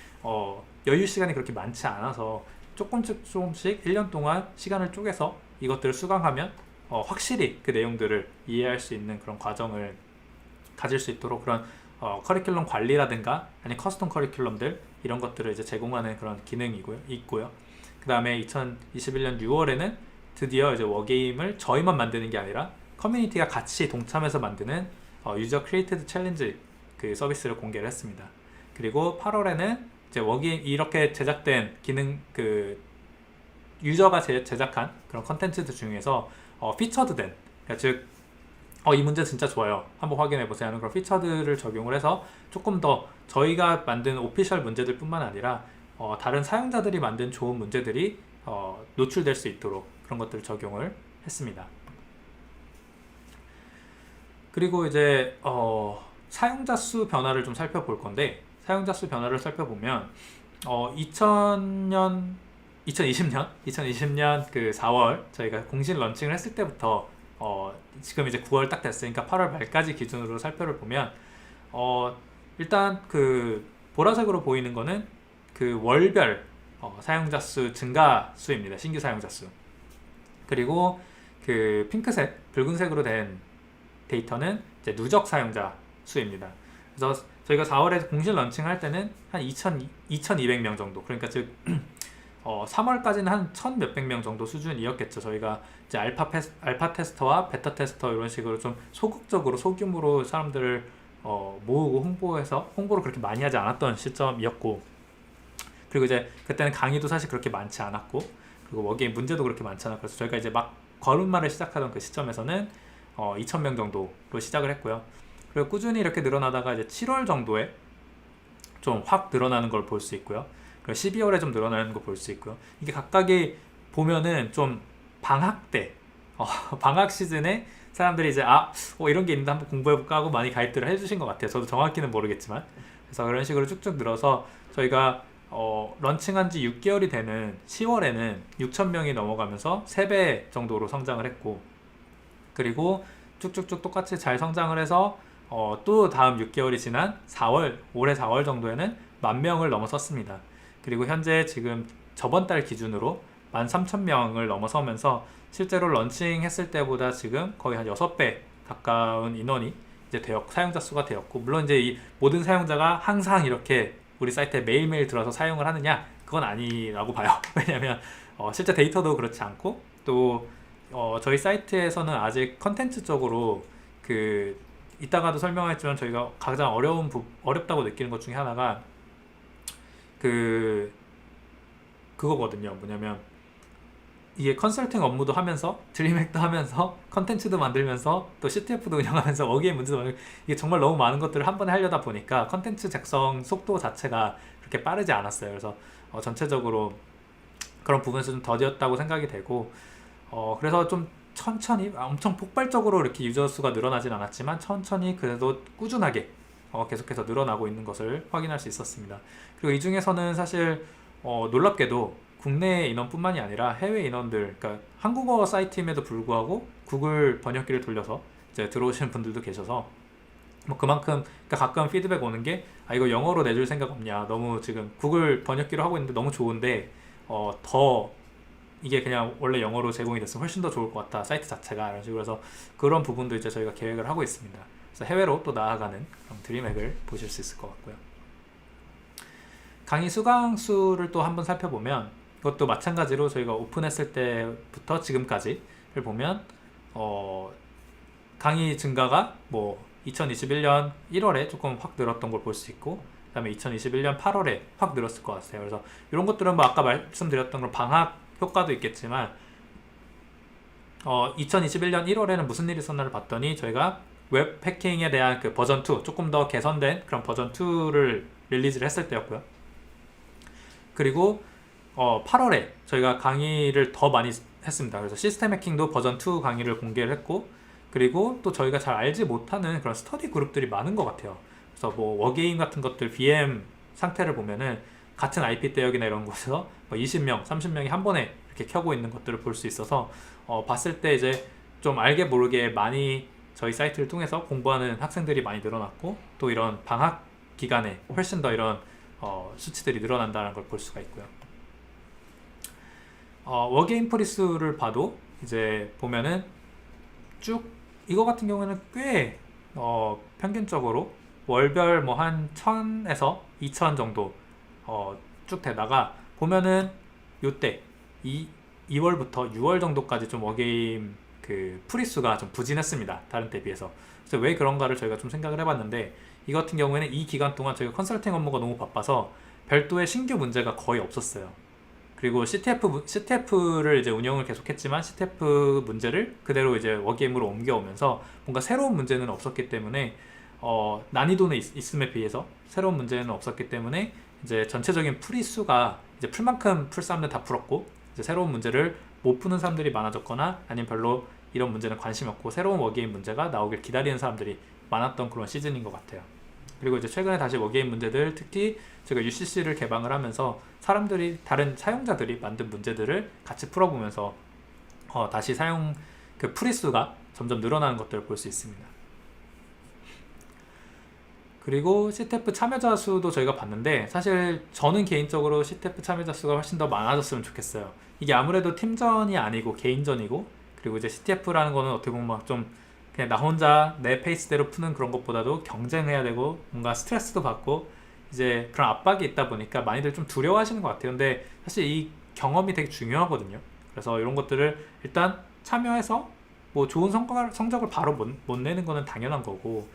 여유 시간이 그렇게 많지 않아서 조금씩 1년 동안 시간을 쪼개서 이것들을 수강하면 확실히 그 내용들을 이해할 수 있는 그런 과정을 가질 수 있도록 그런 커리큘럼 관리라든가 아니 커스텀 커리큘럼들 이런 것들을 이제 제공하는 그런 기능이 있고요. 그 다음에 2021년 6월에는 드디어 이제 워게임을 저희만 만드는 게 아니라 커뮤니티가 같이 동참해서 만드는 유저 크리에이티드 챌린지 그 서비스를 공개를 했습니다. 그리고 8월에는 이제 워게임 이렇게 제작된 기능, 그 유저가 제작한 그런 컨텐츠들 중에서 피처드된, 그러니까 즉 이 문제 진짜 좋아요, 한번 확인해 보세요 하는 그런 피처들을 적용을 해서 조금 더 저희가 만든 오피셜 문제들 뿐만 아니라 다른 사용자들이 만든 좋은 문제들이 노출될 수 있도록 그런 것들을 적용을 했습니다. 그리고 이제 사용자 수 변화를 좀 살펴볼 건데, 사용자 수 변화를 살펴보면 2020년 그 4월 저희가 공식 런칭을 했을 때부터 지금 이제 9월 딱 됐으니까 8월 말까지 기준으로 살펴를 보면 일단 그 보라색으로 보이는 거는 그 월별 사용자 수 증가 수입니다. 신규 사용자 수. 그리고 그 핑크색, 붉은색으로 된 데이터는 이제 누적 사용자 수입니다. 그래서 저희가 4월에 공식 런칭할 때는 한 2,200명 정도, 그러니까 즉 3월까지는 한 1,000 몇백 명 정도 수준이었겠죠. 저희가 이제 알파 테스터와 베타 테스터 이런 식으로 좀 소극적으로 소규모로 사람들을 모으고 홍보를 그렇게 많이 하지 않았던 시점이었고, 그리고 이제 그때는 강의도 사실 그렇게 많지 않았고, 그리고 워게임 문제도 그렇게 많지 않았고, 그래서 저희가 이제 막 걸음마를 시작하던 그 시점에서는 2,000명 정도로 시작을 했고요. 그리고 꾸준히 이렇게 늘어나다가 이제 7월 정도에 좀 확 늘어나는 걸 볼 수 있고요. 그리고 12월에 좀 늘어나는 거 볼 수 있고요. 이게 각각이 보면은 좀 방학 때 방학 시즌에 사람들이 이제 이런 게 있는데 한번 공부해볼까 하고 많이 가입들을 해주신 것 같아요. 저도 정확히는 모르겠지만. 그래서 그런 식으로 쭉쭉 늘어서 저희가 런칭한 지 6개월이 되는 10월에는 6,000명이 넘어가면서 3배 정도로 성장을 했고, 그리고 쭉쭉쭉 똑같이 잘 성장을 해서 또 다음 6개월이 지난 4월, 올해 4월 정도에는 10,000명을 넘어섰습니다. 그리고 현재 지금 저번 달 기준으로 13,000명을 넘어서면서 실제로 런칭했을 때보다 지금 거의 한 6배 가까운 인원이 이제 사용자 수가 되었고, 물론 이제 이 모든 사용자가 항상 이렇게 우리 사이트에 매일매일 들어서 사용을 하느냐, 그건 아니라고 봐요. 왜냐면 실제 데이터도 그렇지 않고, 또 저희 사이트에서는 아직 컨텐츠적으로 이따가도 설명했지만 저희가 가장 어렵다고 느끼는 것 중에 하나가 그거거든요. 뭐냐면 이게 컨설팅 업무도 하면서 드림핵도 하면서 컨텐츠도 만들면서 또 CTF도 운영하면서 워게임 문제도 만들고, 이게 정말 너무 많은 것들을 한 번에 하려다 보니까 컨텐츠 작성 속도 자체가 그렇게 빠르지 않았어요. 그래서 전체적으로 그런 부분에서 좀 더디었다고 생각이 되고, 그래서 좀 천천히 엄청 폭발적으로 이렇게 유저 수가 늘어나진 않았지만 천천히 그래도 꾸준하게 계속해서 늘어나고 있는 것을 확인할 수 있었습니다. 그리고 이 중에서는 사실 놀랍게도 국내 인원뿐만이 아니라 해외 인원들, 그러니까 한국어 사이트임에도 불구하고 구글 번역기를 돌려서 이제 들어오시는 분들도 계셔서 뭐 그만큼, 그러니까 가끔 피드백 오는 게 이거 영어로 내줄 생각 없냐, 너무 지금 구글 번역기로 하고 있는데 너무 좋은데 더 이게 그냥 원래 영어로 제공이 됐으면 훨씬 더 좋을 것 같다, 사이트 자체가, 이런 식으로 해서 그런 부분도 이제 저희가 계획을 하고 있습니다. 그래서 해외로 또 나아가는 그런 드림핵을 보실 수 있을 것 같고요. 강의 수강 수를 또 한번 살펴보면 이것도 마찬가지로 저희가 오픈했을 때부터 지금까지를 보면 강의 증가가 뭐 2021년 1월에 조금 확 늘었던 걸 볼 수 있고, 그 다음에 2021년 8월에 확 늘었을 것 같아요. 그래서 이런 것들은 뭐 아까 말씀드렸던 그런 방학 효과도 있겠지만 2021년 1월에는 무슨 일이 있었나를 봤더니 저희가 웹 해킹에 대한 그 버전 2, 조금 더 개선된 그런 버전 2를 릴리즈를 했을 때였고요. 그리고 8월에 저희가 강의를 더 많이 했습니다. 그래서 시스템 해킹도 버전 2 강의를 공개를 했고, 그리고 또 저희가 잘 알지 못하는 그런 스터디 그룹들이 많은 것 같아요. 그래서 뭐 워게임 같은 것들 VM 상태를 보면은 같은 IP 대역이나 이런 곳에서 20명, 30명이 한 번에 이렇게 켜고 있는 것들을 볼 수 있어서 봤을 때 이제 좀 알게 모르게 많이 저희 사이트를 통해서 공부하는 학생들이 많이 늘어났고, 또 이런 방학 기간에 훨씬 더 이런 수치들이 늘어난다는 걸 볼 수가 있고요. 워게임 프리수를 봐도 이제 보면은 쭉 이거 같은 경우에는 꽤 평균적으로 월별 뭐 한 1000에서 2000 정도 쭉 되다가 보면은 요때 2월부터 6월 정도까지 좀 워게임 그 프리수가 좀 부진했습니다. 다른 때 비해서. 그래서 왜 그런가를 저희가 좀 생각을 해봤는데, 이 같은 경우에는 이 기간 동안 저희가 컨설팅 업무가 너무 바빠서 별도의 신규 문제가 거의 없었어요. 그리고 CTF를 이제 운영을 계속했지만 CTF 문제를 그대로 이제 워게임으로 옮겨오면서 뭔가 새로운 문제는 없었기 때문에 난이도는 있음에 비해서 새로운 문제는 없었기 때문에 이제 전체적인 풀이 수가 이제 풀만큼 풀 사람들 다 풀었고, 이제 새로운 문제를 못 푸는 사람들이 많아졌거나 아니면 별로 이런 문제는 관심이 없고 새로운 워게임 문제가 나오길 기다리는 사람들이 많았던 그런 시즌인 것 같아요. 그리고 이제 최근에 다시 워게임 문제들, 특히 제가 UCC를 개방을 하면서 다른 사용자들이 만든 문제들을 같이 풀어보면서 다시 그 풀이수가 점점 늘어나는 것들을 볼 수 있습니다. 그리고 CTF 참여자 수도 저희가 봤는데, 사실 저는 개인적으로 CTF 참여자 수가 훨씬 더 많아졌으면 좋겠어요. 이게 아무래도 팀전이 아니고 개인전이고, 그리고 이제 CTF라는 거는 어떻게 보면 막 좀 그냥 나 혼자 내 페이스대로 푸는 그런 것보다도 경쟁해야 되고 뭔가 스트레스도 받고 이제 그런 압박이 있다 보니까 많이들 좀 두려워하시는 것 같아요. 근데 사실 이 경험이 되게 중요하거든요. 그래서 이런 것들을 일단 참여해서 뭐 좋은 성적을 바로 못 내는 거는 당연한 거고,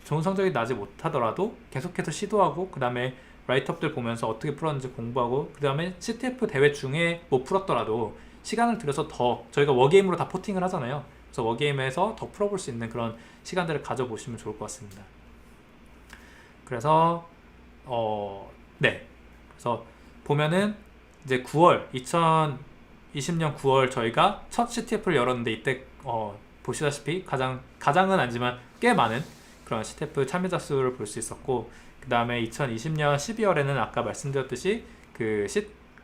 좋은 성적이 나지 못하더라도 계속해서 시도하고, 그 다음에 라이트업들 보면서 어떻게 풀었는지 공부하고, 그 다음에 CTF 대회 중에 못 풀었더라도 시간을 들여서 더, 저희가 워게임으로 다 포팅을 하잖아요. 그래서 워게임에서 더 풀어볼 수 있는 그런 시간들을 가져보시면 좋을 것 같습니다. 그래서 네, 그래서 보면은 이제 9월 20년 9월 저희가 첫 CTF를 열었는데 이때 보시다시피 가장은 아니지만 꽤 많은 그런 CTF 참여자 수를 볼 수 있었고, 그 다음에 2020년 12월에는 아까 말씀드렸듯이 그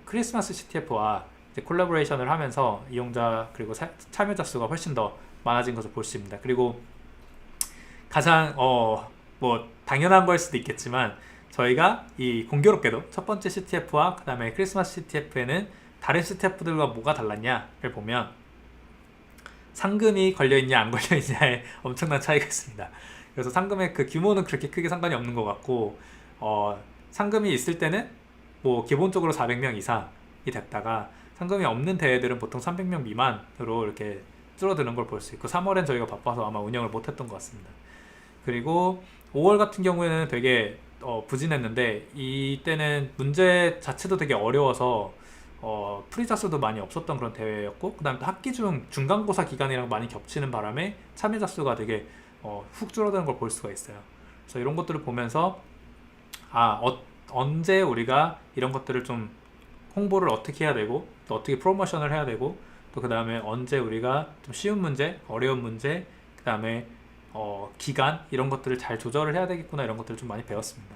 크리스마스 CTF와 콜라보레이션을 하면서 이용자 그리고 참여자 수가 훨씬 더 많아진 것을 볼 수 있습니다. 그리고 가장 뭐 당연한 걸 수도 있겠지만 저희가 이 공교롭게도 첫 번째 CTF와 그 다음에 크리스마스 CTF에는 다른 CTF들과 뭐가 달랐냐를 보면 상금이 걸려있냐 안 걸려있냐에 엄청난 차이가 있습니다. 그래서 상금의 그 규모는 그렇게 크게 상관이 없는 것 같고, 상금이 있을 때는 뭐 기본적으로 400명 이상이 됐다가 상금이 없는 대회들은 보통 300명 미만으로 이렇게 줄어드는 걸 볼 수 있고, 3월엔 저희가 바빠서 아마 운영을 못했던 것 같습니다. 그리고 5월 같은 경우에는 되게 부진했는데, 이때는 문제 자체도 되게 어려워서 프리자 수도 많이 없었던 그런 대회였고, 그 다음에 학기 중 중간고사 기간이랑 많이 겹치는 바람에 참여자 수가 되게 훅 줄어드는 걸 볼 수가 있어요. 그래서 이런 것들을 보면서 언제 우리가 이런 것들을 좀 홍보를 어떻게 해야 되고 또 어떻게 프로모션을 해야 되고, 또 그 다음에 언제 우리가 좀 쉬운 문제, 어려운 문제, 그 다음에 기간 이런 것들을 잘 조절을 해야 되겠구나, 이런 것들을 좀 많이 배웠습니다.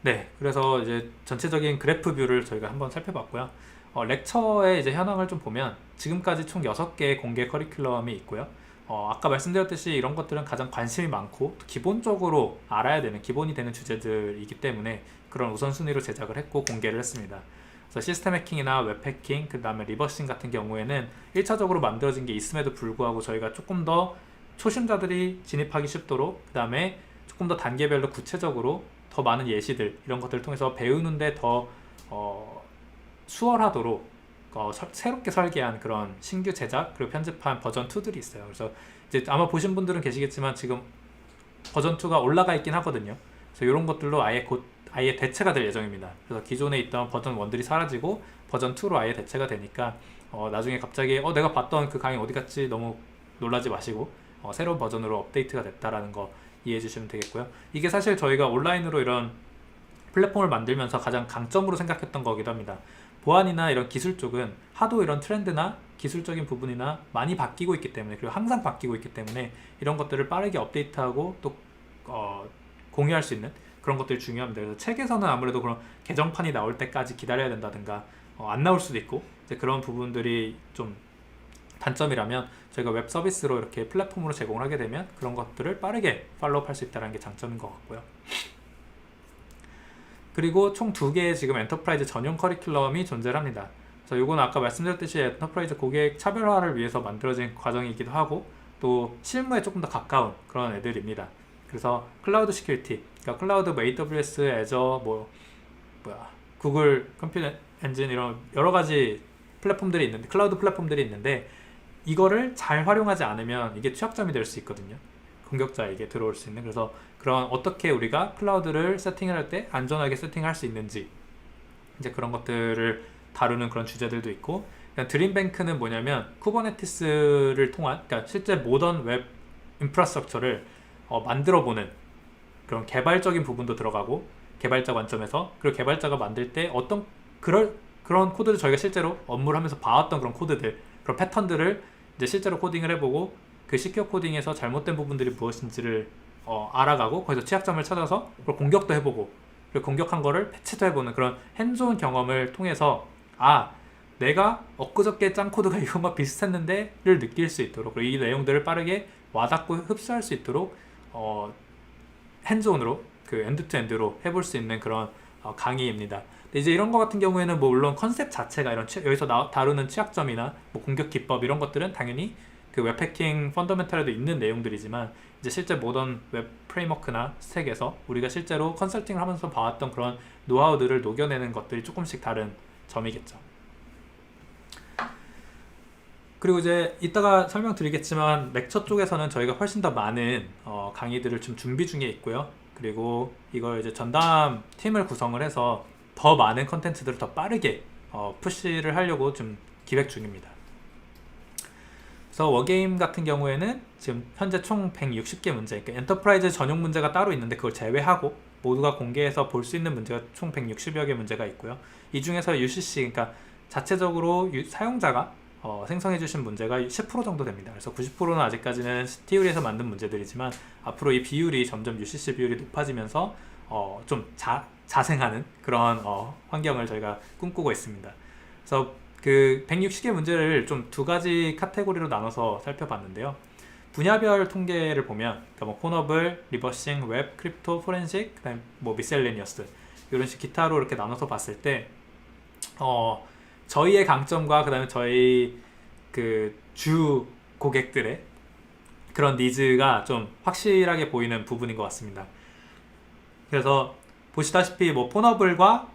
네, 그래서 이제 전체적인 그래프 뷰를 저희가 한번 살펴봤고요. 렉처의 이제 현황을 좀 보면 지금까지 총 6개의 공개 커리큘럼이 있고요. 아까 말씀드렸듯이 이런 것들은 가장 관심이 많고 또 기본적으로 알아야 되는, 기본이 되는 주제들이기 때문에 그런 우선순위로 제작을 했고 공개를 했습니다. 그래서 시스템 해킹이나 웹 해킹, 그 다음에 리버싱 같은 경우에는 1차적으로 만들어진 게 있음에도 불구하고 저희가 조금 더 초심자들이 진입하기 쉽도록, 그 다음에 조금 더 단계별로 구체적으로 더 많은 예시들 이런 것들을 통해서 배우는데 더 수월하도록 새롭게 설계한 그런 신규 제작 그리고 편집한 버전 2들이 있어요. 그래서 이제 아마 보신 분들은 계시겠지만 지금 버전 2가 올라가 있긴 하거든요. 그래서 이런 것들로 아예 대체가 될 예정입니다. 그래서 기존에 있던 버전 1들이 사라지고 버전 2로 아예 대체가 되니까 나중에 갑자기 내가 봤던 그 강의 어디 갔지 너무 놀라지 마시고 새로운 버전으로 업데이트가 됐다라는 거 이해해 주시면 되겠고요. 이게 사실 저희가 온라인으로 이런 플랫폼을 만들면서 가장 강점으로 생각했던 거기도 합니다. 보안이나 이런 기술 쪽은 하도 이런 트렌드나 기술적인 부분이나 많이 바뀌고 있기 때문에, 그리고 항상 바뀌고 있기 때문에 이런 것들을 빠르게 업데이트하고 또 공유할 수 있는 그런 것들이 중요합니다. 그래서 책에서는 아무래도 그런 개정판이 나올 때까지 기다려야 된다든가 안 나올 수도 있고, 이제 그런 부분들이 좀 단점이라면 저희가 웹 서비스로 이렇게 플랫폼으로 제공을 하게 되면 그런 것들을 빠르게 팔로우업 할 수 있다는 게 장점인 것 같고요. 그리고 총 2개의 지금 엔터프라이즈 전용 커리큘럼이 존재를 합니다. 그래서 이건 아까 말씀드렸듯이 엔터프라이즈 고객 차별화를 위해서 만들어진 과정이기도 하고 또 실무에 조금 더 가까운 그런 애들입니다. 그래서 클라우드 시큐리티, 그러니까 클라우드 AWS, 애저, 구글 컴퓨터 엔진 이런 여러 가지 플랫폼들이 있는데, 클라우드 플랫폼들이 있는데 이거를 잘 활용하지 않으면 이게 취약점이 될 수 있거든요. 공격자에게 들어올 수 있는. 그래서 그런 어떻게 우리가 클라우드를 세팅을 할 때 안전하게 세팅할 수 있는지, 이제 그런 것들을 다루는 그런 주제들도 있고, 드림뱅크는 뭐냐면 쿠버네티스를 통한, 그러니까 실제 모던 웹 인프라스트럭처를 만들어보는 그런 개발적인 부분도 들어가고, 개발자 관점에서, 그리고 개발자가 만들 때 어떤 그런 코드를 저희가 실제로 업무를 하면서 봐왔던 그런 코드들, 그런 패턴들을 이제 실제로 코딩을 해보고 그 시큐어 코딩에서 잘못된 부분들이 무엇인지를 알아가고 거기서 취약점을 찾아서 그걸 공격도 해보고, 그리고 공격한 거를 패치도 해보는 그런 핸즈온 경험을 통해서 내가 엊그저께 짠 코드가 이것과 비슷했는데를 느낄 수 있도록, 그리고 이 내용들을 빠르게 와닿고 흡수할 수 있도록 핸즈온으로 그 엔드투엔드로 해볼 수 있는 그런 강의입니다. 근데 이제 이런 거 같은 경우에는 물론 컨셉 자체가 여기서 다루는 취약점이나 공격 기법 이런 것들은 당연히 그 웹해킹 펀더멘탈에도 있는 내용들이지만, 이제 실제 모던 웹 프레임워크나 스택에서 우리가 실제로 컨설팅을 하면서 봐왔던 그런 노하우들을 녹여내는 것들이 조금씩 다른 점이겠죠. 그리고 이제 이따가 설명드리겠지만 렉처 쪽에서는 저희가 훨씬 더 많은 강의들을 좀 준비 중에 있고요. 그리고 이걸 이제 전담 팀을 구성을 해서 더 많은 컨텐츠들을 더 빠르게 푸시를 하려고 좀 기획 중입니다. 그래서 워게임 같은 경우에는 지금 현재 총 160개 문제, 그러니까 엔터프라이즈 전용 문제가 따로 있는데 그걸 제외하고 모두가 공개해서 볼 수 있는 문제가 총 160여 개 문제가 있고요. 이 중에서 UCC, 그러니까 자체적으로 사용자가 생성해 주신 문제가 10% 정도 됩니다. 그래서 90%는 아직까지는 티우리에서 만든 문제들이지만 앞으로 이 비율이 점점 UCC 비율이 높아지면서 좀 자생하는 그런 환경을 저희가 꿈꾸고 있습니다. 그래서 그 160개 문제를 좀 두 가지 카테고리로 나눠서 살펴봤는데요. 분야별 통계를 보면 그러니까 뭐 폰어블, 리버싱, 웹, 크립토, 포렌식, 그다음에 뭐 미셀레니어스 이런 식 기타로 이렇게 나눠서 봤을 때 저희의 강점과 그다음에 저희 그 주 고객들의 그런 니즈가 좀 확실하게 보이는 부분인 것 같습니다. 그래서 보시다시피 뭐 폰어블과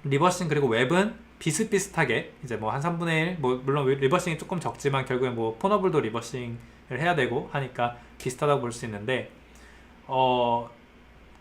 리버싱 그리고 웹은 비슷비슷하게 이제 뭐 한 3분의 1, 뭐 물론 리버싱이 조금 적지만 결국엔 뭐 폰어블도 리버싱을 해야 되고 하니까 비슷하다고 볼 수 있는데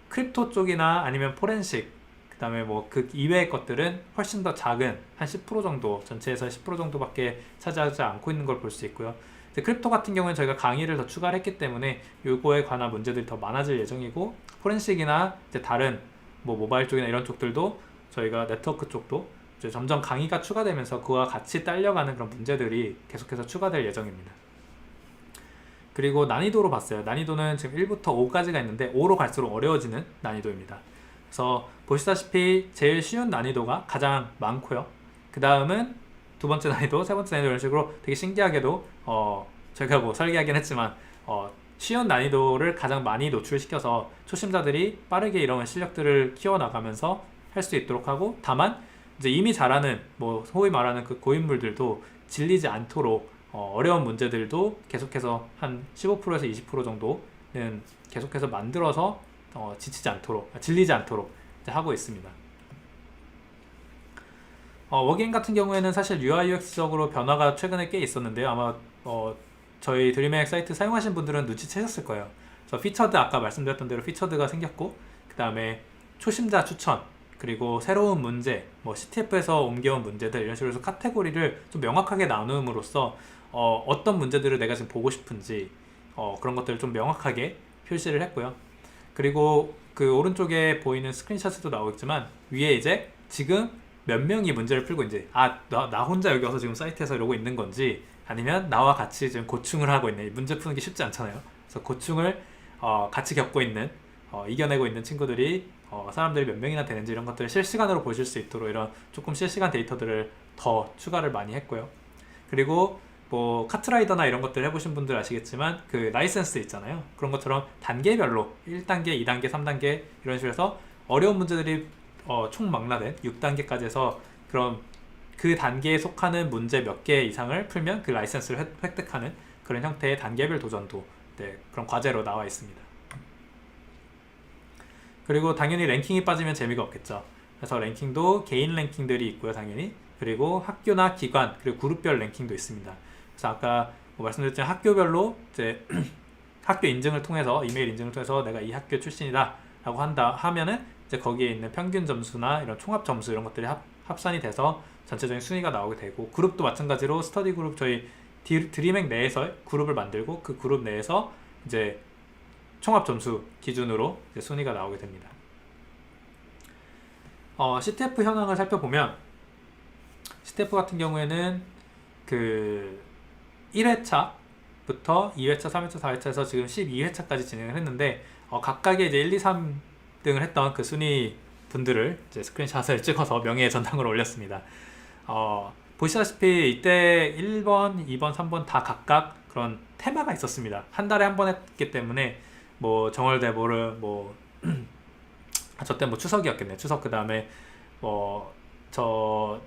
크립토 쪽이나 아니면 포렌식 그 다음에 뭐 그 이외의 것들은 훨씬 더 작은 한 10% 정도 전체에서 10% 정도밖에 차지하지 않고 있는 걸 볼 수 있고요. 크립토 같은 경우는 저희가 강의를 더 추가를 했기 때문에 요거에 관한 문제들이 더 많아질 예정이고 포렌식이나 이제 다른 뭐 모바일 쪽이나 이런 쪽들도 저희가 네트워크 쪽도 이제 점점 강의가 추가되면서 그와 같이 딸려가는 그런 문제들이 계속해서 추가될 예정입니다. 그리고 난이도로 봤어요. 난이도는 지금 1부터 5까지가 있는데 5로 갈수록 어려워지는 난이도입니다. 그래서 보시다시피 제일 쉬운 난이도가 가장 많고요. 그 다음은 두 번째 난이도, 세 번째 난이도 이런 식으로 되게 신기하게도 저희가 뭐 설계하긴 했지만 쉬운 난이도를 가장 많이 노출시켜서 초심자들이 빠르게 이런 실력들을 키워나가면서 할 수 있도록 하고 다만 이제 이미 잘하는 뭐 소위 말하는 그 고인물들도 질리지 않도록 어려운 문제들도 계속해서 한 15%에서 20% 정도는 계속해서 만들어서 지치지 않도록, 질리지 않도록 하고 있습니다. 워게임 같은 경우에는 사실 UI UX적으로 변화가 최근에 꽤 있었는데요. 아마 저희 드림액 사이트 사용하신 분들은 눈치채셨을 거예요. 그래서 피처드 아까 말씀드렸던 대로 피처드가 생겼고 그 다음에 초심자 추천 그리고 새로운 문제, 뭐 CTF에서 옮겨온 문제들 이런 식으로 해서 카테고리를 좀 명확하게 나눔으로써 어떤 문제들을 내가 지금 보고 싶은지 그런 것들을 좀 명확하게 표시를 했고요. 그리고 그 오른쪽에 보이는 스크린샷에도 나오겠지만 위에 이제 지금 몇 명이 문제를 풀고 이제 나 혼자 여기 와서 지금 사이트에서 이러고 있는 건지 아니면 나와 같이 지금 고충을 하고 있는 문제 푸는 게 쉽지 않잖아요. 그래서 고충을 같이 겪고 있는 이겨내고 있는 친구들이 사람들이 몇 명이나 되는지 이런 것들을 실시간으로 보실 수 있도록 이런 조금 실시간 데이터들을 더 추가를 많이 했고요. 그리고 뭐 카트라이더나 이런 것들 해보신 분들 아시겠지만 그 라이센스 있잖아요. 그런 것처럼 단계별로 1단계, 2단계, 3단계 이런 식으로 해서 어려운 문제들이 총망라된 6단계까지 해서 그럼 그 단계에 속하는 문제 몇 개 이상을 풀면 그 라이센스를 획득하는 그런 형태의 단계별 도전도 그런 과제로 나와 있습니다. 그리고 당연히 랭킹이 빠지면 재미가 없겠죠. 그래서 랭킹도 개인 랭킹들이 있고요, 당연히. 그리고 학교나 기관, 그리고 그룹별 랭킹도 있습니다. 그래서 아까 뭐 말씀드렸지만 학교별로 이제 학교 인증을 통해서 이메일 인증을 통해서 내가 이 학교 출신이다 라고 하면은 이제 거기에 있는 평균 점수나 이런 총합 점수 이런 것들이 합산이 돼서 전체적인 순위가 나오게 되고 그룹도 마찬가지로 스터디 그룹 저희 드림액 내에서 그룹을 만들고 그 그룹 내에서 이제 총합 점수 기준으로 이제 순위가 나오게 됩니다. CTF 현황을 살펴보면 CTF 같은 경우에는 그 1회차부터 2회차, 3회차, 4회차에서 지금 12회차까지 진행을 했는데 각각의 이제 1, 2, 3등을 했던 그 순위 분들을 이제 스크린샷을 찍어서 명예의 전당으로 올렸습니다. 보시다시피 이때 1번, 2번, 3번 다 각각 그런 테마가 있었습니다. 한 달에 한 번 했기 때문에 뭐 정월대보를 뭐 저 때 뭐 추석이었겠네. 추석 그 다음에 저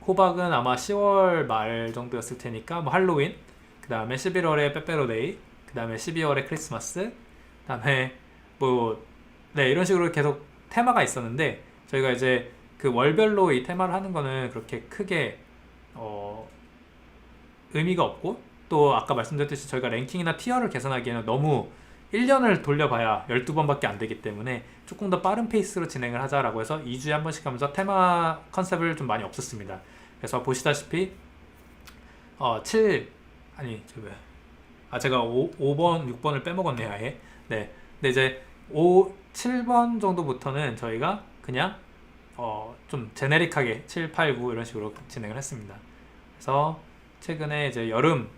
호박은 아마 10월 말 정도였을 테니까 뭐 할로윈, 그 다음에 11월에 빼빼로데이, 그 다음에 12월에 크리스마스, 그 다음에 뭐 이런 식으로 계속 테마가 있었는데 저희가 이제 그 월별로 이 테마를 하는 거는 그렇게 크게 의미가 없고 또 아까 말씀드렸듯이 저희가 랭킹이나 티어를 개선하기에는 너무 1년을 돌려봐야 12번밖에 안 되기 때문에 조금 더 빠른 페이스로 진행을 하자라고 해서 2주에 한 번씩 하면서 테마 컨셉을 좀 많이 없앴습니다. 그래서 보시다시피 제가 5번, 6번을 빼먹었네요 아예. 네. 근데 이제 7번 정도부터는 저희가 그냥 좀 제네릭하게 7, 8, 9 이런 식으로 진행을 했습니다. 그래서 최근에 이제 여름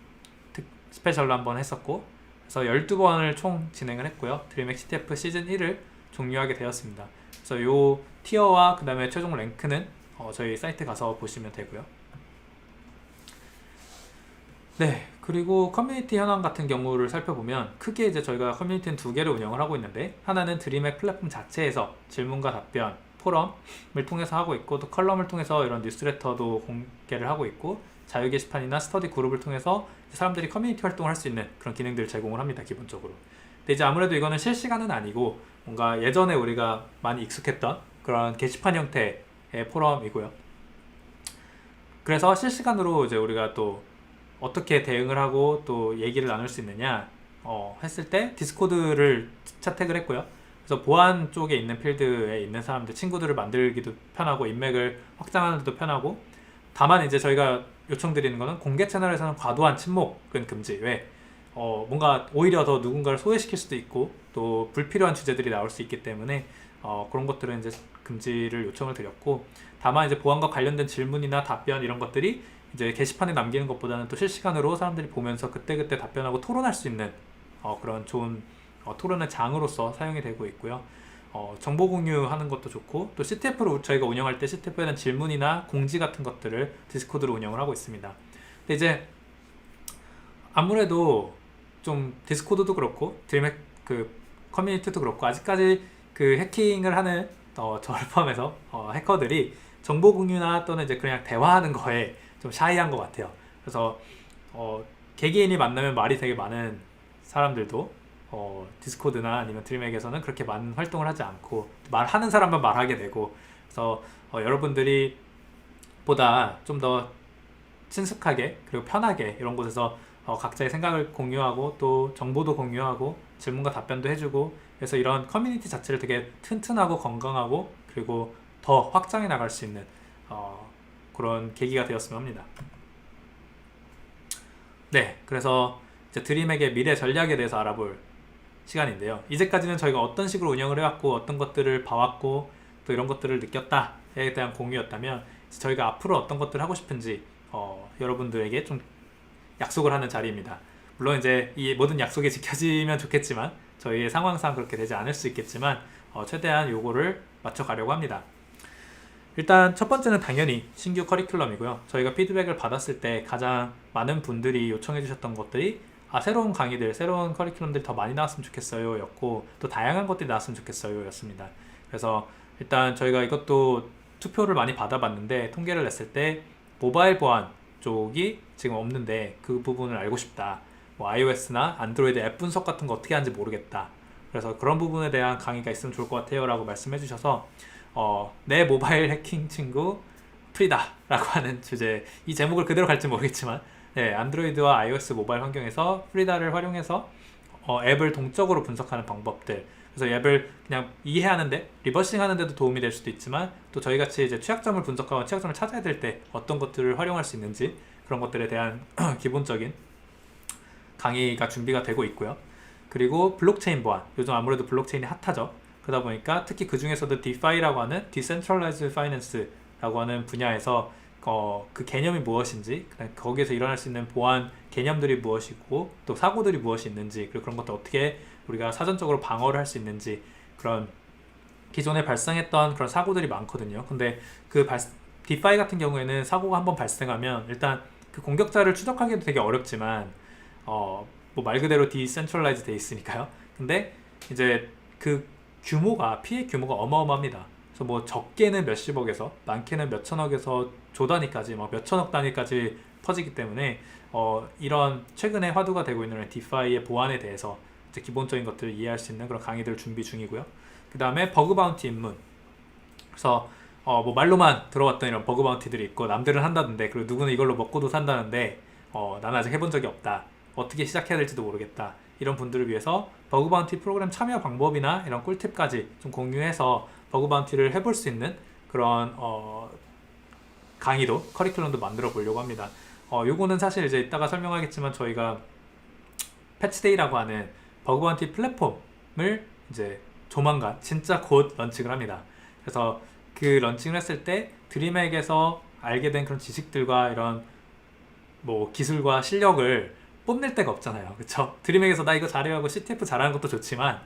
스페셜로 한번 했었고, 그래서 12번을 총 진행을 했고요. 드림맥 CTF 시즌 1을 종료하게 되었습니다. 그래서 요 티어와 그 다음에 최종 랭크는 저희 사이트 가서 보시면 되고요. 네, 그리고 커뮤니티 현황 같은 경우를 살펴보면 크게 이제 저희가 커뮤니티는 두 개를 운영을 하고 있는데, 하나는 드림맥 플랫폼 자체에서 질문과 답변, 포럼을 통해서 하고 있고, 또 컬럼을 통해서 이런 뉴스레터도 공개를 하고 있고, 자유 게시판이나 스터디 그룹을 통해서 사람들이 커뮤니티 활동을 할 수 있는 그런 기능들을 제공을 합니다, 기본적으로. 근데 이제 아무래도 이거는 실시간은 아니고 뭔가 예전에 우리가 많이 익숙했던 그런 게시판 형태의 포럼이고요. 그래서 실시간으로 이제 우리가 또 어떻게 대응을 하고 또 얘기를 나눌 수 있느냐 했을 때 디스코드를 채택을 했고요. 그래서 보안 쪽에 있는 필드에 있는 사람들, 친구들을 만들기도 편하고 인맥을 확장하는 데도 편하고, 다만 이제 저희가 요청드리는 거는 공개 채널에서는 과도한 침묵은 금지. 왜? 뭔가 오히려 더 누군가를 소외시킬 수도 있고 또 불필요한 주제들이 나올 수 있기 때문에 그런 것들은 이제 금지를 요청을 드렸고, 다만 이제 보안과 관련된 질문이나 답변 이런 것들이 이제 게시판에 남기는 것보다는 또 실시간으로 사람들이 보면서 그때그때 답변하고 토론할 수 있는 그런 좋은 토론의 장으로서 사용이 되고 있고요. 정보 공유하는 것도 좋고, 또 CTF로 저희가 운영할 때 CTF에 대한 질문이나 공지 같은 것들을 디스코드로 운영을 하고 있습니다. 근데 이제 아무래도 좀 디스코드도 그렇고 드림핵 그 커뮤니티도 그렇고 아직까지 그 해킹을 하는 저를 포함해서 해커들이 정보 공유나 또는 이제 그냥 대화하는 거에 좀 샤이한 것 같아요. 그래서 개개인이 만나면 말이 되게 많은 사람들도 디스코드나 아니면 드림맥에서는 그렇게 많은 활동을 하지 않고 말하는 사람만 말하게 되고, 그래서 여러분들이 보다 좀 더 친숙하게 그리고 편하게 이런 곳에서 각자의 생각을 공유하고 또 정보도 공유하고 질문과 답변도 해주고, 그래서 이런 커뮤니티 자체를 되게 튼튼하고 건강하고 그리고 더 확장해 나갈 수 있는 그런 계기가 되었으면 합니다. 네, 그래서 이제 드림맥의 미래 전략에 대해서 알아볼 시간인데요. 이제까지는 저희가 어떤 식으로 운영을 해왔고 어떤 것들을 봐왔고 또 이런 것들을 느꼈다에 대한 공유였다면, 저희가 앞으로 어떤 것들을 하고 싶은지 여러분들에게 좀 약속을 하는 자리입니다. 물론 이제 이 모든 약속이 지켜지면 좋겠지만 저희의 상황상 그렇게 되지 않을 수 있겠지만 최대한 요거를 맞춰가려고 합니다. 일단 첫 번째는 당연히 신규 커리큘럼이고요. 저희가 피드백을 받았을 때 가장 많은 분들이 요청해 주셨던 것들이 새로운 강의들, 새로운 커리큘럼들이 더 많이 나왔으면 좋겠어요 였고, 또 다양한 것들이 나왔으면 좋겠어요 였습니다. 그래서 일단 저희가 이것도 투표를 많이 받아봤는데 통계를 냈을 때 모바일 보안 쪽이 지금 없는데 그 부분을 알고 싶다, 뭐 iOS나 안드로이드 앱 분석 같은 거 어떻게 하는지 모르겠다, 그래서 그런 부분에 대한 강의가 있으면 좋을 것 같아요 라고 말씀해 주셔서 내 모바일 해킹 친구 프리다 라고 하는 주제, 이 제목을 그대로 갈지 모르겠지만 네, 안드로이드와 iOS 모바일 환경에서 프리다를 활용해서 앱을 동적으로 분석하는 방법들, 그래서 앱을 그냥 이해하는데 리버싱 하는데도 도움이 될 수도 있지만 또 저희같이 이제 취약점을 분석하고 취약점을 찾아야 될 때 어떤 것들을 활용할 수 있는지 그런 것들에 대한 기본적인 강의가 준비가 되고 있고요. 그리고 블록체인 보안, 요즘 아무래도 블록체인이 핫하죠. 그러다 보니까 특히 그 중에서도 DeFi라고 하는 Decentralized Finance라고 하는 분야에서 그 개념이 무엇인지, 거기에서 일어날 수 있는 보안 개념들이 무엇이고 또 사고들이 무엇이 있는지, 그리고 그런 것들 어떻게 우리가 사전적으로 방어를 할 수 있는지, 그런 기존에 발생했던 그런 사고들이 많거든요. 근데 그 DeFi 같은 경우에는 사고가 한번 발생하면 일단 그 공격자를 추적하기도 되게 어렵지만 뭐 말 그대로 디센트럴라이즈 돼 있으니까요. 근데 이제 그 피해 규모가 어마어마합니다. 그래서 뭐 적게는 몇십억에서 많게는 몇천억에서 조 단위까지 몇천억 단위까지 퍼지기 때문에 이런 최근에 화두가 되고 있는 디파이의 보안에 대해서 이제 기본적인 것들을 이해할 수 있는 그런 강의들을 준비 중이고요. 그 다음에 버그 바운티 입문. 그래서 뭐 말로만 들어왔던 이런 버그 바운티들이 있고 남들은 한다던데, 그리고 누구는 이걸로 먹고도 산다는데 나는 아직 해본 적이 없다, 어떻게 시작해야 될지도 모르겠다, 이런 분들을 위해서 버그 바운티 프로그램 참여 방법이나 이런 꿀팁까지 좀 공유해서 버그 바운티를 해볼 수 있는 그런 강의도, 커리큘럼도 만들어 보려고 합니다. 요거는 사실 이제 이따가 설명하겠지만 저희가 패치데이라고 하는 버그 바운티 플랫폼을 이제 조만간 진짜 곧 런칭을 합니다. 그래서 그 런칭을 했을 때 드림액에서 알게 된 그런 지식들과 이런 뭐 기술과 실력을 뽐낼 데가 없잖아요. 그쵸? 드림액에서 나 이거 잘해요 하고 CTF 잘하는 것도 좋지만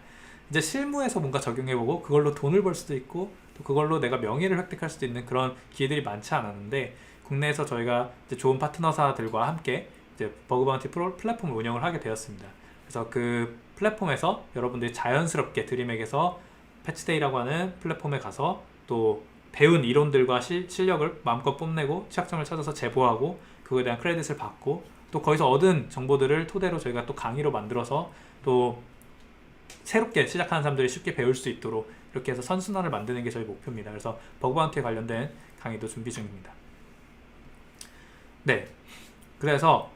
이제 실무에서 뭔가 적용해보고 그걸로 돈을 벌 수도 있고 또 그걸로 내가 명예를 획득할 수도 있는 그런 기회들이 많지 않았는데, 국내에서 저희가 이제 좋은 파트너사들과 함께 이제 버그바운티 플랫폼을 운영을 하게 되었습니다. 그래서 그 플랫폼에서 여러분들이 자연스럽게 드림액에서 패치데이라고 하는 플랫폼에 가서 또 배운 이론들과 실력을 마음껏 뽐내고 취약점을 찾아서 제보하고 그거에 대한 크레딧을 받고 또 거기서 얻은 정보들을 토대로 저희가 또 강의로 만들어서 또 새롭게 시작하는 사람들이 쉽게 배울 수 있도록 이렇게 해서 선순환을 만드는 게 저희 목표입니다. 그래서 버그바운티에 관련된 강의도 준비 중입니다. 네, 그래서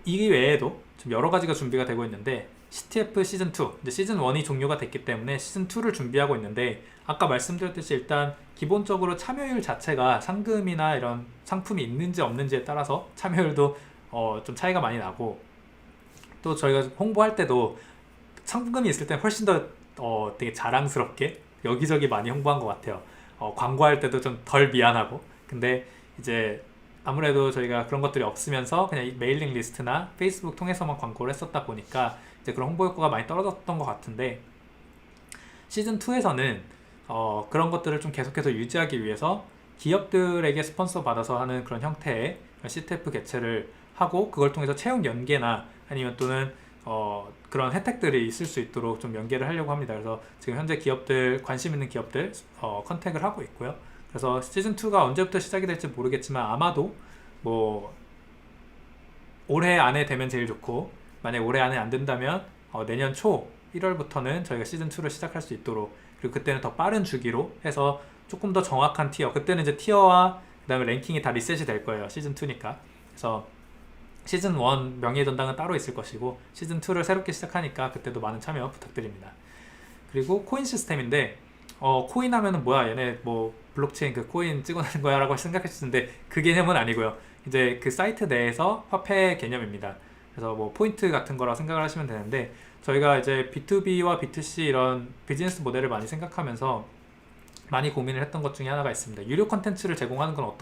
이 외에도 좀 여러 가지가 준비가 되고 있는데, CTF 시즌2, 이제 시즌1이 종료가 됐기 때문에 시즌2를 준비하고 있는데, 아까 말씀드렸듯이 일단 기본적으로 참여율 자체가 상금이나 이런 상품이 있는지 없는지에 따라서 참여율도 좀 차이가 많이 나고, 또 저희가 홍보할 때도 상금이 있을 때 훨씬 더 되게 자랑스럽게 여기저기 많이 홍보한 것 같아요. 광고할 때도 좀 덜 미안하고. 근데 이제 아무래도 저희가 그런 것들이 없으면서 그냥 메일링 리스트나 페이스북 통해서만 광고를 했었다 보니까 이제 그런 홍보 효과가 많이 떨어졌던 것 같은데, 시즌2에서는 그런 것들을 좀 계속해서 유지하기 위해서 기업들에게 스폰서 받아서 하는 그런 형태의 CTF 개최를 하고, 그걸 통해서 채용 연계나 아니면 또는 그런 혜택들이 있을 수 있도록 좀 연계를 하려고 합니다. 그래서 지금 현재 기업들, 관심 있는 기업들 컨택을 하고 있고요. 그래서 시즌2가 언제부터 시작이 될지 모르겠지만 아마도 뭐 올해 안에 되면 제일 좋고, 만약 올해 안에 안 된다면 내년 초 1월부터는 저희가 시즌2를 시작할 수 있도록, 그리고 그때는 더 빠른 주기로 해서 조금 더 정확한 티어, 그때는 이제 티어와 그 다음에 랭킹이 다 리셋이 될 거예요. 시즌2니까. 그래서 시즌1 명예의 전당은 따로 있을 것이고, 시즌2를 새롭게 시작하니까 그때도 많은 참여 부탁드립니다. 그리고 코인 시스템인데, 코인 하면은 뭐야 얘네 뭐 블록체인 그 코인 찍어내는 거야 라고 생각했었는데 그 개념은 아니고요. 이제 그 사이트 내에서 화폐 개념입니다. 그래서 뭐 포인트 같은 거라고 생각을 하시면 되는데, 저희가 이제 B2B와 B2C 이런 비즈니스 모델을 많이 생각하면서 많이 고민을 했던 것 중에 하나가 있습니다. 유료 컨텐츠를 제공하는 건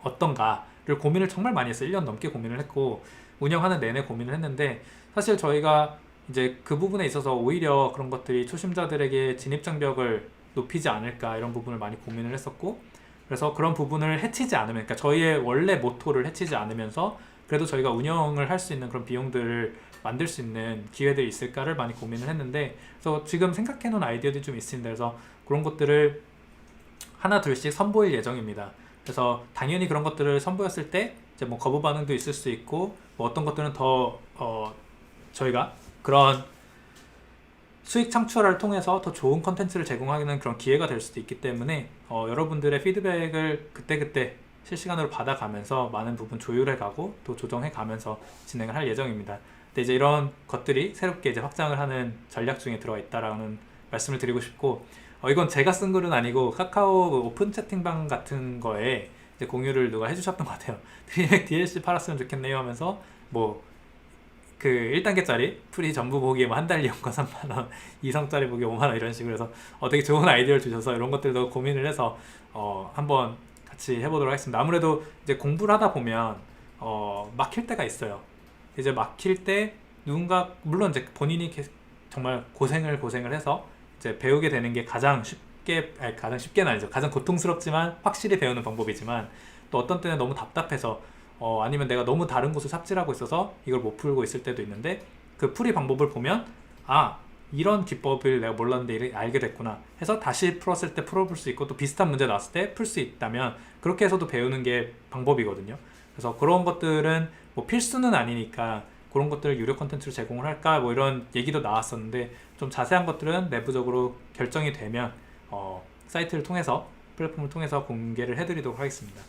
어떤가를 고민을 정말 많이 했어요. 1년 넘게 고민을 했고 운영하는 내내 고민을 했는데, 사실 저희가 이제 그 부분에 있어서 오히려 그런 것들이 초심자들에게 진입장벽을 높이지 않을까, 이런 부분을 많이 고민을 했었고, 그래서 그런 부분을 해치지 않으면, 그러니까 저희의 원래 모토를 해치지 않으면서 그래도 저희가 운영을 할 수 있는 그런 비용들을 만들 수 있는 기회들이 있을까를 많이 고민을 했는데, 그래서 지금 생각해 놓은 아이디어들이 좀 있습니다. 그래서 그런 것들을 하나 둘씩 선보일 예정입니다. 그래서 당연히 그런 것들을 선보였을 때 이제 뭐 거부 반응도 있을 수 있고, 뭐 어떤 것들은 더 저희가 그런 수익 창출을 통해서 더 좋은 컨텐츠를 제공하는 그런 기회가 될 수도 있기 때문에 여러분들의 피드백을 그때그때 실시간으로 받아가면서 많은 부분 조율해가고 또 조정해가면서 진행을 할 예정입니다. 근데 이제 이런 것들이 새롭게 이제 확장을 하는 전략 중에 들어가 있다라는 말씀을 드리고 싶고, 이건 제가 쓴 글은 아니고 카카오 오픈 채팅방 같은 거에 이제 공유를 누가 해주셨던 것 같아요. 드림액 DLC 팔았으면 좋겠네요 하면서 뭐 그 1단계짜리 프리 전부 보기에 뭐 한 달 이용권 3만원, 2성짜리 보기 5만원 이런 식으로 해서 되게 좋은 아이디어를 주셔서 이런 것들도 고민을 해서 한번 같이 해보도록 하겠습니다. 아무래도 이제 공부를 하다 보면 막힐 때가 있어요. 이제 막힐 때 누군가, 물론 이제 본인이 정말 고생을 해서 이제 배우게 되는 게 가장 쉽게는 아니죠. 가장 고통스럽지만 확실히 배우는 방법이지만, 또 어떤 때는 너무 답답해서 아니면 내가 너무 다른 곳을 삽질하고 있어서 이걸 못 풀고 있을 때도 있는데, 그 풀이 방법을 보면 이런 기법을 내가 몰랐는데 알게 됐구나 해서 다시 풀었을 때 풀어볼 수 있고, 또 비슷한 문제 나왔을 때 풀 수 있다면 그렇게 해서도 배우는 게 방법이거든요. 그래서 그런 것들은 뭐 필수는 아니니까 그런 것들을 유료 콘텐츠로 제공을 할까 뭐 이런 얘기도 나왔었는데, 좀 자세한 것들은 내부적으로 결정이 되면 사이트를 통해서, 플랫폼을 통해서 공개를 해드리도록 하겠습니다.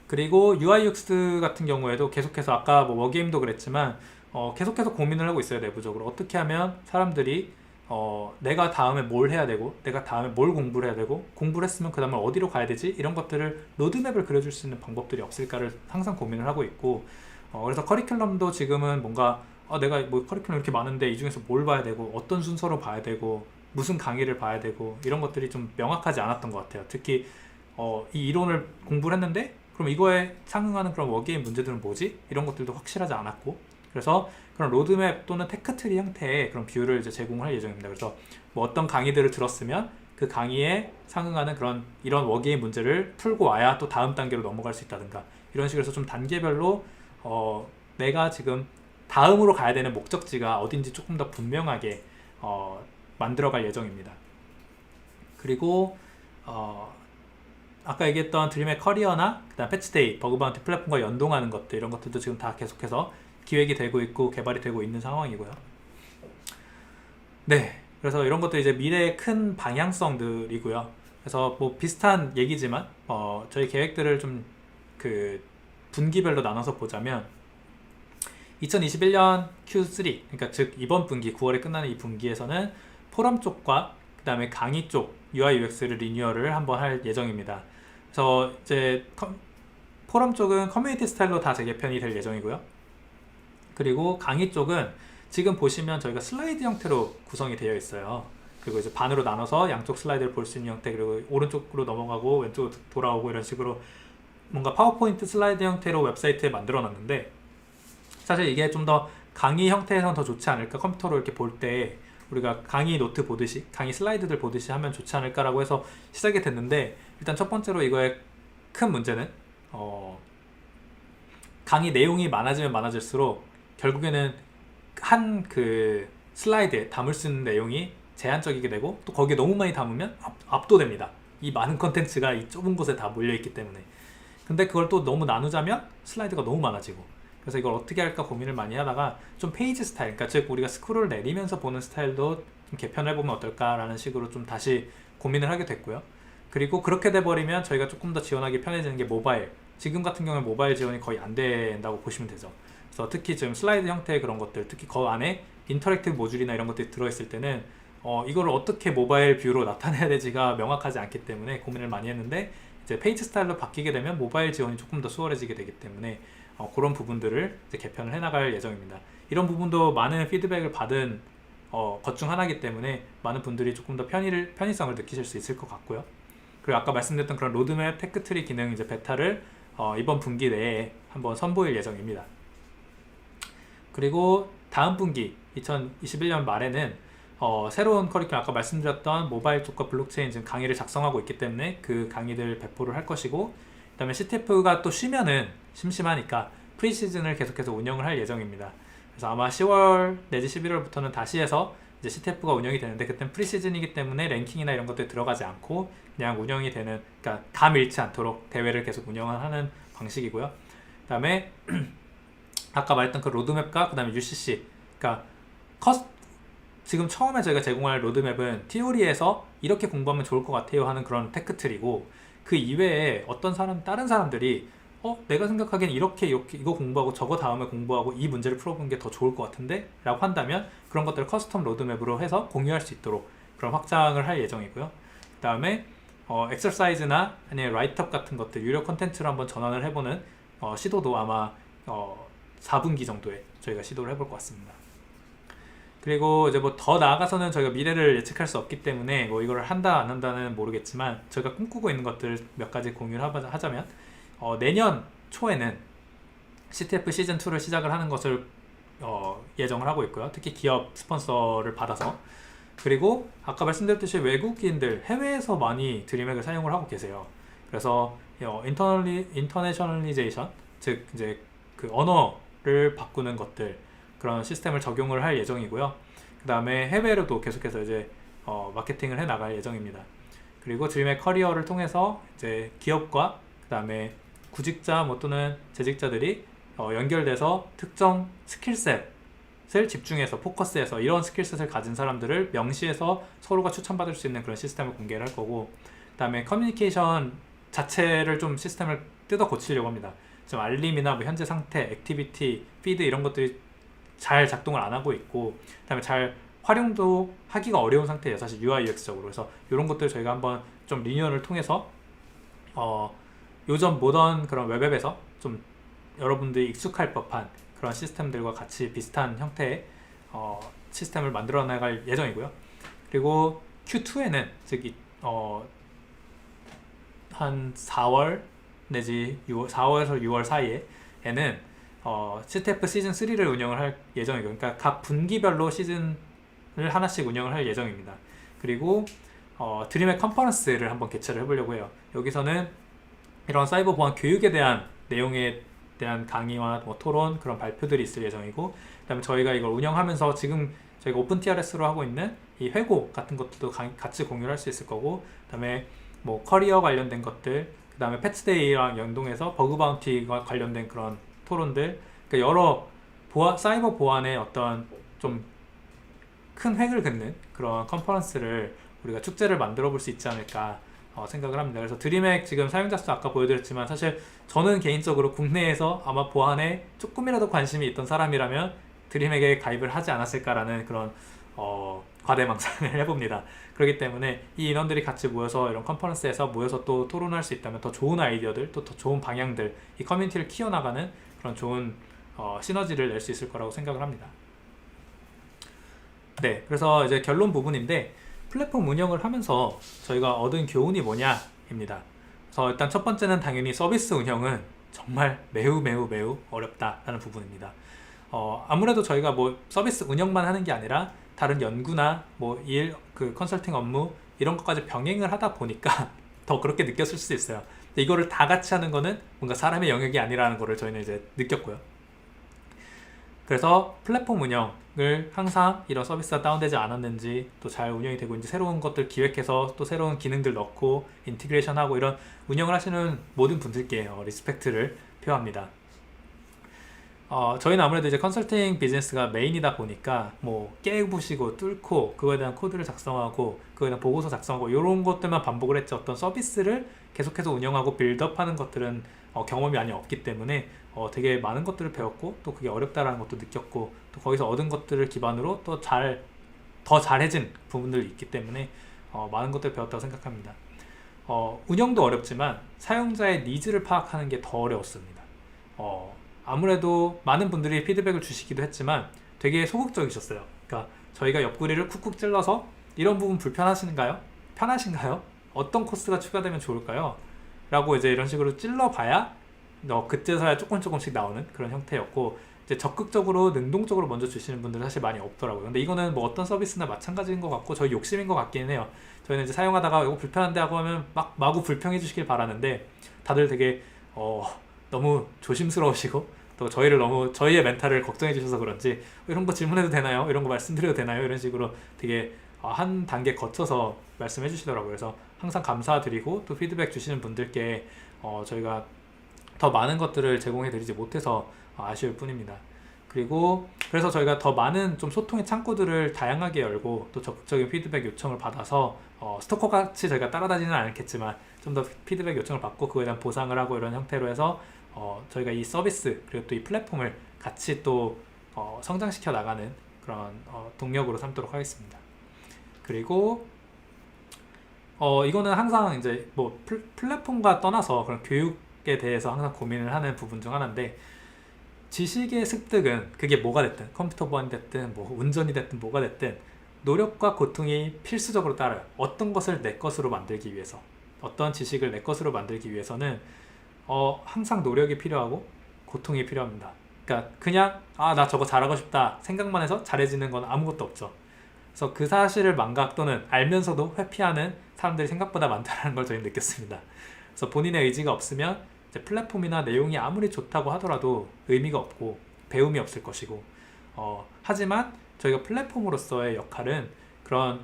그리고 UI UX 같은 경우에도 계속해서 아까 뭐 워게임도 그랬지만 계속해서 고민을 하고 있어요. 내부적으로 어떻게 하면 사람들이 내가 다음에 뭘 해야 되고, 내가 다음에 뭘 공부를 해야 되고, 공부를 했으면 그 다음에 어디로 가야 되지, 이런 것들을 로드맵을 그려줄 수 있는 방법들이 없을까를 항상 고민을 하고 있고, 그래서 커리큘럼도 지금은 뭔가 내가 뭐 커리큘럼 이렇게 많은데 이 중에서 뭘 봐야 되고, 어떤 순서로 봐야 되고, 무슨 강의를 봐야 되고 이런 것들이 좀 명확하지 않았던 것 같아요. 특히 이 이론을 공부를 했는데 그럼 이거에 상응하는 그런 워게임 문제들은 뭐지? 이런 것들도 확실하지 않았고, 그래서 그런 로드맵 또는 테크트리 형태의 그런 뷰를 이제 제공할 예정입니다. 그래서 뭐 어떤 강의들을 들었으면 그 강의에 상응하는 그런 이런 워게임 문제를 풀고 와야 또 다음 단계로 넘어갈 수 있다든가 이런 식으로 해서 좀 단계별로 내가 지금 다음으로 가야 되는 목적지가 어딘지 조금 더 분명하게 만들어갈 예정입니다. 그리고 아까 얘기했던 드림의 커리어나 그다음 패치데이, 버그바운티 플랫폼과 연동하는 것들, 이런 것들도 지금 다 계속해서 기획이 되고 있고 개발이 되고 있는 상황이고요. 네, 그래서 이런 것들이 이제 미래의 큰 방향성들이고요. 그래서 뭐 비슷한 얘기지만 저희 계획들을 좀 그 분기별로 나눠서 보자면 2021년 Q3, 그러니까 즉 이번 분기 9월에 끝나는 이 분기에서는 포럼 쪽과 그 다음에 강의 쪽 UI UX를 리뉴얼을 한번 할 예정입니다. 그래서 이제 포럼 쪽은 커뮤니티 스타일로 다 재개편이 될 예정이고요. 그리고 강의 쪽은 지금 보시면 저희가 슬라이드 형태로 구성이 되어 있어요. 그리고 이제 반으로 나눠서 양쪽 슬라이드를 볼 수 있는 형태, 그리고 오른쪽으로 넘어가고 왼쪽으로 돌아오고 이런 식으로 뭔가 파워포인트 슬라이드 형태로 웹사이트에 만들어 놨는데, 사실 이게 좀 더 강의 형태에서는 더 좋지 않을까, 컴퓨터로 이렇게 볼 때 우리가 강의 노트 보듯이 강의 슬라이드들 보듯이 하면 좋지 않을까라고 해서 시작이 됐는데, 일단 첫 번째로 이거의 큰 문제는 강의 내용이 많아지면 많아질수록 결국에는 한 그 슬라이드에 담을 수 있는 내용이 제한적이게 되고, 또 거기에 너무 많이 담으면 압도됩니다. 이 많은 컨텐츠가 이 좁은 곳에 다 몰려있기 때문에. 근데 그걸 또 너무 나누자면 슬라이드가 너무 많아지고, 그래서 이걸 어떻게 할까 고민을 많이 하다가 좀 페이지 스타일, 그러니까 즉 우리가 스크롤을 내리면서 보는 스타일도 좀 개편해보면 어떨까라는 식으로 좀 다시 고민을 하게 됐고요. 그리고 그렇게 돼버리면 저희가 조금 더 지원하기 편해지는 게 모바일, 지금 같은 경우에 모바일 지원이 거의 안 된다고 보시면 되죠. 그래서 특히 지금 슬라이드 형태의 그런 것들, 특히 그 안에 인터랙티브 모듈이나 이런 것들이 들어있을 때는 이거를 어떻게 모바일 뷰로 나타내야 되지가 명확하지 않기 때문에 고민을 많이 했는데, 이제 페이지 스타일로 바뀌게 되면 모바일 지원이 조금 더 수월해지게 되기 때문에 그런 부분들을 이제 개편을 해나갈 예정입니다. 이런 부분도 많은 피드백을 받은 것 중 하나이기 때문에 많은 분들이 조금 더 편의성을 느끼실 수 있을 것 같고요. 그리고 아까 말씀드렸던 그런 로드맵 테크트리 기능 이제 베타를 이번 분기 내에 한번 선보일 예정입니다. 그리고 다음 분기 2021년 말에는 새로운 커리큘럼, 아까 말씀드렸던 모바일 쪽과 블록체인 지금 강의를 작성하고 있기 때문에 그 강의들 배포를 할 것이고, 그 다음에 CTF가 또 쉬면은 심심하니까 프리시즌을 계속해서 운영을 할 예정입니다. 그래서 아마 10월 내지 11월부터는 다시 해서 이제 CTF가 운영이 되는데, 그때는 프리시즌이기 때문에 랭킹이나 이런 것들 들어가지 않고 그냥 운영이 되는, 그러니까 감 잃지 않도록 대회를 계속 운영하는 방식이고요. 그 다음에 아까 말했던 그 로드맵과 그 다음에 UCC, 그러니까 지금 처음에 저희가 제공할 로드맵은 티오리에서 이렇게 공부하면 좋을 것 같아요 하는 그런 테크트리고, 그 이외에 다른 사람들이 내가 생각하기엔 이렇게 이거 공부하고 저거 다음에 공부하고 이 문제를 풀어보는 게 더 좋을 것 같은데 라고 한다면 그런 것들을 커스텀 로드맵으로 해서 공유할 수 있도록 그런 확장을 할 예정이고요. 그 다음에 엑서사이즈나 아니면 라이트업 같은 것들 유료 컨텐츠로 한번 전환을 해보는 시도도 아마 4분기 정도에 저희가 시도를 해볼 것 같습니다. 그리고 이제 뭐 더 나아가서는 저희가 미래를 예측할 수 없기 때문에 뭐 이걸 한다 안 한다는 모르겠지만, 저희가 꿈꾸고 있는 것들 몇 가지 공유를 하자면 내년 초에는 CTF 시즌2를 시작을 하는 것을 예정을 하고 있고요. 특히 기업 스폰서를 받아서. 그리고 아까 말씀드렸듯이 외국인들, 해외에서 많이 드림액을 사용을 하고 계세요. 그래서 인터내셔널리제이션, 즉 이제 그 언어를 바꾸는 것들, 그런 시스템을 적용을 할 예정이고요. 그 다음에 해외로도 계속해서 이제 마케팅을 해 나갈 예정입니다. 그리고 드림의 커리어를 통해서 이제 기업과 그 다음에 구직자 또는 재직자들이 연결돼서 특정 스킬셋을 집중해서 포커스해서 이런 스킬셋을 가진 사람들을 명시해서 서로가 추천받을 수 있는 그런 시스템을 공개를 할 거고, 그 다음에 커뮤니케이션 자체를 좀 시스템을 뜯어 고치려고 합니다. 지금 알림이나 뭐 현재 상태, 액티비티, 피드 이런 것들이 잘 작동을 안 하고 있고, 그 다음에 잘 활용도 하기가 어려운 상태예요, 사실 UI UX적으로. 그래서 이런 것들 저희가 한번 좀 리뉴얼을 통해서 요즘 모던 그런 웹앱에서 좀 여러분들이 익숙할 법한 그런 시스템들과 같이 비슷한 형태의 시스템을 만들어 나갈 예정이고요. 그리고 Q2에는 즉 한 4월 내지 4월에서 6월 사이에는 CTF 시즌 3를 운영을 할 예정이고, 그러니까 각 분기별로 시즌을 하나씩 운영을 할 예정입니다. 그리고 드림의 컨퍼런스를 한번 개최를 해보려고 해요. 여기서는 이런 사이버 보안 교육에 대한 내용에 대한 강의와 뭐 토론, 그런 발표들이 있을 예정이고, 그 다음에 저희가 이걸 운영하면서 지금 저희가 오픈 TRS로 하고 있는 이 회고 같은 것도 같이 공유를 할 수 있을 거고, 그 다음에 뭐 커리어 관련된 것들, 그 다음에 패치데이랑 연동해서 버그 바운티와 관련된 그런 토론들, 그러니까 여러 사이버 보안의 어떤 좀 큰 획을 긋는 그런 컨퍼런스를 우리가 축제를 만들어 볼 수 있지 않을까 생각을 합니다. 그래서 드림액 지금 사용자 수 아까 보여드렸지만, 사실 저는 개인적으로 국내에서 아마 보안에 조금이라도 관심이 있던 사람이라면 드림액에 가입을 하지 않았을까라는 그런 과대망상을 해봅니다. 그렇기 때문에 이 인원들이 같이 모여서 이런 컨퍼런스에서 모여서 또 토론할 수 있다면 더 좋은 아이디어들, 또 더 좋은 방향들, 이 커뮤니티를 키워나가는 그런 좋은 시너지를 낼 수 있을 거라고 생각을 합니다. 네, 그래서 이제 결론 부분인데, 플랫폼 운영을 하면서 저희가 얻은 교훈이 뭐냐입니다. 그래서 일단 첫 번째는 당연히 서비스 운영은 정말 매우 어렵다라는 부분입니다. 아무래도 저희가 뭐 서비스 운영만 하는 게 아니라 다른 연구나 뭐 그 컨설팅 업무 이런 것까지 병행을 하다 보니까 더 그렇게 느꼈을 수도 있어요. 근데 이거를 다 같이 하는 거는 뭔가 사람의 영역이 아니라는 거를 저희는 이제 느꼈고요. 그래서 플랫폼 운영을 항상 이런 서비스가 다운되지 않았는지, 또 잘 운영이 되고 있는지, 새로운 것들 기획해서 또 새로운 기능들 넣고 인티그레이션하고 이런 운영을 하시는 모든 분들께 리스펙트를 표합니다. 저희는 아무래도 이제 컨설팅 비즈니스가 메인이다 보니까 뭐 깨부시고 뚫고 그거에 대한 코드를 작성하고 그거에 대한 보고서 작성하고 이런 것들만 반복을 했지, 어떤 서비스를 계속해서 운영하고 빌드업하는 것들은 경험이 많이 없기 때문에 되게 많은 것들을 배웠고, 또 그게 어렵다라는 것도 느꼈고, 또 거기서 얻은 것들을 기반으로 또 더 잘해진 부분들이 있기 때문에 많은 것들을 배웠다고 생각합니다. 운영도 어렵지만 사용자의 니즈를 파악하는 게 더 어려웠습니다. 아무래도 많은 분들이 피드백을 주시기도 했지만 되게 소극적이셨어요. 그러니까 저희가 옆구리를 쿡쿡 찔러서 이런 부분 불편하신가요? 편하신가요? 어떤 코스가 추가되면 좋을까요? 라고 이제 이런 식으로 찔러봐야 그때서야 조금씩 나오는 그런 형태였고, 이제 적극적으로 능동적으로 먼저 주시는 분들은 사실 많이 없더라고요. 근데 이거는 뭐 어떤 서비스나 마찬가지인 것 같고 저희 욕심인 것 같기는 해요. 저희는 이제 사용하다가 이거 불편한데 하고 하면 마구 불평해 주시길 바라는데, 다들 되게 너무 조심스러우시고 또 저희를 너무 저희의 멘탈을 걱정해 주셔서 그런지 이런 거 질문해도 되나요? 이런 거 말씀드려도 되나요? 이런 식으로 되게 한 단계 거쳐서 말씀해 주시더라고요. 그래서 항상 감사드리고, 또 피드백 주시는 분들께 저희가 더 많은 것들을 제공해 드리지 못해서 아쉬울 뿐입니다. 그리고 그래서 저희가 더 많은 좀 소통의 창구들을 다양하게 열고, 또 적극적인 피드백 요청을 받아서 스토커같이 저희가 따라다니는 않겠지만 좀 더 피드백 요청을 받고 그거에 대한 보상을 하고, 이런 형태로 해서 저희가 이 서비스 그리고 또 이 플랫폼을 같이 또 성장시켜 나가는 그런 동력으로 삼도록 하겠습니다. 그리고 이거는 항상 이제 뭐 플랫폼과 떠나서 그런 교육에 대해서 항상 고민을 하는 부분 중 하나인데, 지식의 습득은 그게 뭐가 됐든, 컴퓨터 보안이 됐든 뭐 운전이 됐든 뭐가 됐든 노력과 고통이 필수적으로 따라요. 어떤 것을 내 것으로 만들기 위해서, 어떤 지식을 내 것으로 만들기 위해서는 항상 노력이 필요하고 고통이 필요합니다. 그러니까 그냥 나 저거 잘하고 싶다 생각만 해서 잘해지는 건 아무것도 없죠. 그래서 그 사실을 망각 또는 알면서도 회피하는 사람들이 생각보다 많다는 걸 저희는 느꼈습니다. 그래서 본인의 의지가 없으면 이제 플랫폼이나 내용이 아무리 좋다고 하더라도 의미가 없고 배움이 없을 것이고, 하지만 저희가 플랫폼으로서의 역할은 그런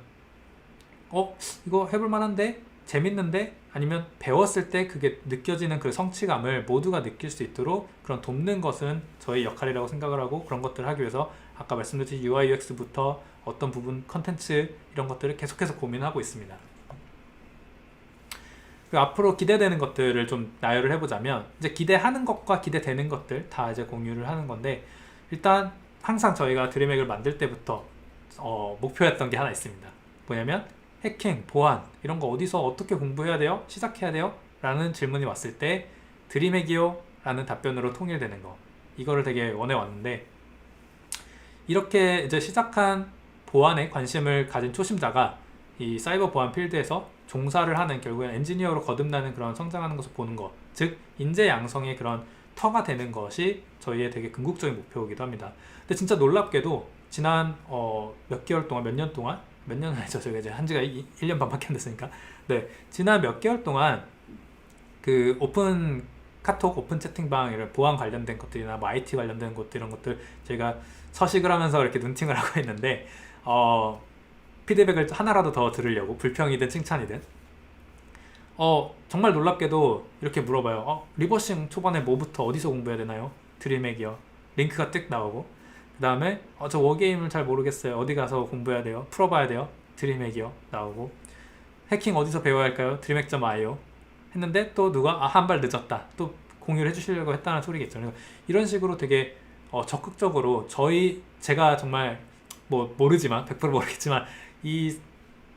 이거 해볼 만한데? 재밌는데? 아니면 배웠을 때 그게 느껴지는 그 성취감을 모두가 느낄 수 있도록 그런 돕는 것은 저희 역할이라고 생각을 하고, 그런 것들을 하기 위해서 아까 말씀드린 UI, UX부터 어떤 부분, 컨텐츠 이런 것들을 계속해서 고민하고 있습니다. 앞으로 기대되는 것들을 좀 나열을 해보자면, 이제 기대하는 것과 기대되는 것들 다 이제 공유를 하는 건데, 일단 항상 저희가 드림액을 만들 때부터 목표였던 게 하나 있습니다. 뭐냐면 해킹, 보안 이런 거 어디서 어떻게 공부해야 돼요? 시작해야 돼요? 라는 질문이 왔을 때 드림액이요? 라는 답변으로 통일되는 거, 이거를 되게 원해왔는데, 이렇게 이제 시작한 보안에 관심을 가진 초심자가 이 사이버 보안 필드에서 종사를 하는, 결국엔 엔지니어로 거듭나는 그런 성장하는 것을 보는 것, 즉 인재 양성의 그런 터가 되는 것이 저희의 되게 궁극적인 목표이기도 합니다. 근데 진짜 놀랍게도 지난 몇 개월 동안, 몇 년 동안, 몇 년은 아니죠, 저희가 이제 한 지가 1년 반밖에 안 됐으니까, 네, 지난 몇 개월 동안 그 오픈 카톡, 오픈 채팅방 이런 보안 관련된 것들이나 뭐 IT 관련된 것들, 이런 것들 저희가 서식을 하면서 이렇게 눈팅을 하고 있는데, 피드백을 하나라도 더 들으려고, 불평이든 칭찬이든, 정말 놀랍게도 이렇게 물어봐요. 리버싱 초반에 뭐부터 어디서 공부해야 되나요? 드림액이요. 링크가 뜩 나오고, 그 다음에 저 워게임을 잘 모르겠어요. 어디 가서 공부해야 돼요? 풀어봐야 돼요? 드림액이요. 나오고, 해킹 어디서 배워야 할까요? 드림액.io 했는데 또 누가 한 발 늦었다, 또 공유를 해주시려고 했다는 소리겠죠. 그래서 이런 식으로 되게 적극적으로 제가 정말 뭐 모르지만 100% 모르겠지만 이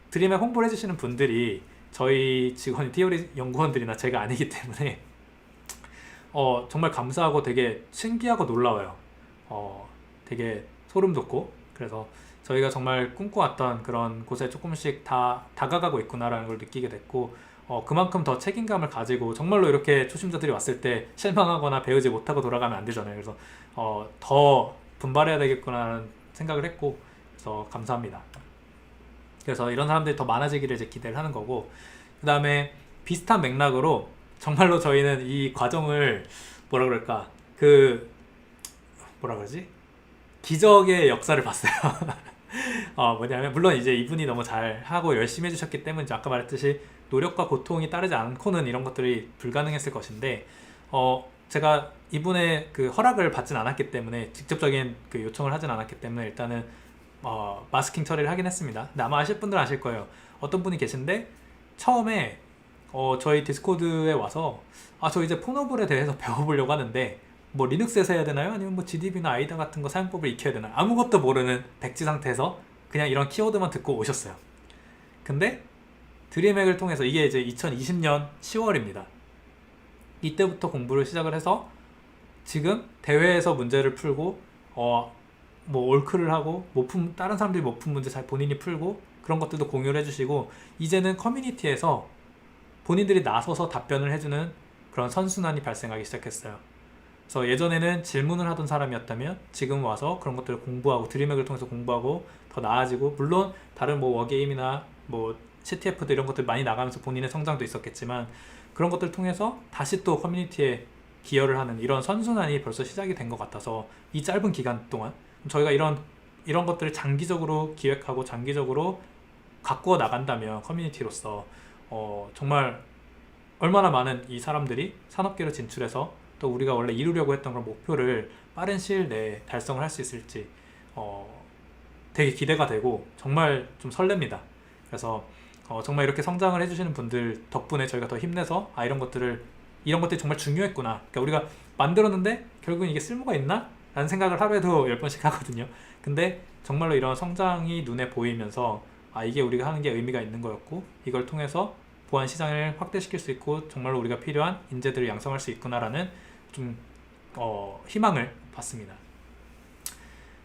드림액 홍보를 해주시는 분들이 저희 직원, 티오리 연구원들이나 제가 아니기 때문에 정말 감사하고 되게 신기하고 놀라워요. 되게 소름 돋고, 그래서 저희가 정말 꿈꿔왔던 그런 곳에 조금씩 다 다가가고 있구나라는 걸 느끼게 됐고, 그만큼 더 책임감을 가지고, 정말로 이렇게 초심자들이 왔을 때 실망하거나 배우지 못하고 돌아가면 안 되잖아요. 그래서 더 분발해야 되겠구나라는 생각을 했고, 그래서 감사합니다. 그래서 이런 사람들이 더 많아지기를 이제 기대를 하는 거고, 그 다음에 비슷한 맥락으로 정말로 저희는 이 과정을 뭐라 그럴까, 뭐라 그러지? 기적의 역사를 봤어요. 뭐냐면, 물론 이제 이분이 너무 잘 하고 열심히 해주셨기 때문에 아까 말했듯이 노력과 고통이 따르지 않고는 이런 것들이 불가능했을 것인데, 제가 이분의 그 허락을 받진 않았기 때문에, 직접적인 그 요청을 하진 않았기 때문에 일단은 마스킹 처리를 하긴 했습니다. 근데 아마 아실 분들은 아실 거예요. 어떤 분이 계신데 처음에 저희 디스코드에 와서 저 이제 폰오블에 대해서 배워보려고 하는데 뭐 리눅스에서 해야 되나요? 아니면 뭐 GDB나 아이다 같은 거 사용법을 익혀야 되나요? 아무것도 모르는 백지 상태에서 그냥 이런 키워드만 듣고 오셨어요. 근데 드림액을 통해서, 이게 이제 2020년 10월입니다. 이때부터 공부를 시작을 해서 지금 대회에서 문제를 풀고 뭐 올크를 하고 다른 사람들이 못 푼 문제 잘 본인이 풀고, 그런 것들도 공유를 해주시고, 이제는 커뮤니티에서 본인들이 나서서 답변을 해주는 그런 선순환이 발생하기 시작했어요. 그래서 예전에는 질문을 하던 사람이었다면 지금 와서 그런 것들을 공부하고, 드림액을 통해서 공부하고 더 나아지고, 물론 다른 뭐 워게임이나 뭐 CTF도 이런 것들 많이 나가면서 본인의 성장도 있었겠지만, 그런 것들을 통해서 다시 또 커뮤니티에 기여를 하는 이런 선순환이 벌써 시작이 된 것 같아서, 이 짧은 기간 동안 저희가 이런 것들을 장기적으로 기획하고 장기적으로 가꾸어 나간다면 커뮤니티로서 정말 얼마나 많은 이 사람들이 산업계로 진출해서 또 우리가 원래 이루려고 했던 그런 목표를 빠른 시일 내에 달성을 할 수 있을지 되게 기대가 되고 정말 좀 설렙니다. 그래서 정말 이렇게 성장을 해주시는 분들 덕분에 저희가 더 힘내서 이런 것들이 정말 중요했구나, 그러니까 우리가 만들었는데 결국은 이게 쓸모가 있나? 라는 생각을 하루에도 10번씩 하거든요. 근데 정말로 이런 성장이 눈에 보이면서 이게 우리가 하는 게 의미가 있는 거였고, 이걸 통해서 보안 시장을 확대시킬 수 있고 정말로 우리가 필요한 인재들을 양성할 수 있구나라는 좀 희망을 받습니다.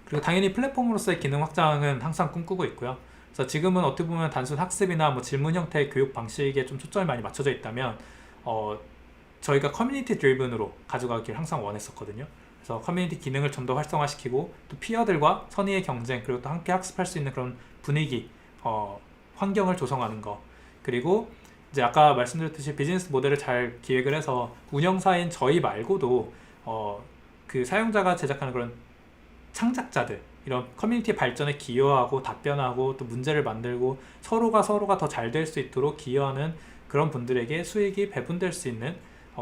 그리고 당연히 플랫폼으로서의 기능 확장은 항상 꿈꾸고 있고요. 그래서 지금은 어떻게 보면 단순 학습이나 뭐 질문 형태의 교육 방식에 좀 초점이 많이 맞춰져 있다면 저희가 커뮤니티 드리븐으로 가져가길 항상 원했었거든요. 그래서 커뮤니티 기능을 좀 더 활성화시키고, 또 피어들과 선의의 경쟁, 그리고 또 함께 학습할 수 있는 그런 분위기, 환경을 조성하는 거, 그리고 이제 아까 말씀드렸듯이 비즈니스 모델을 잘 기획을 해서 운영사인 저희 말고도 그 사용자가 제작하는 그런 창작자들, 이런 커뮤니티 발전에 기여하고 답변하고 또 문제를 만들고 서로가 더 잘 될 수 있도록 기여하는 그런 분들에게 수익이 배분될 수 있는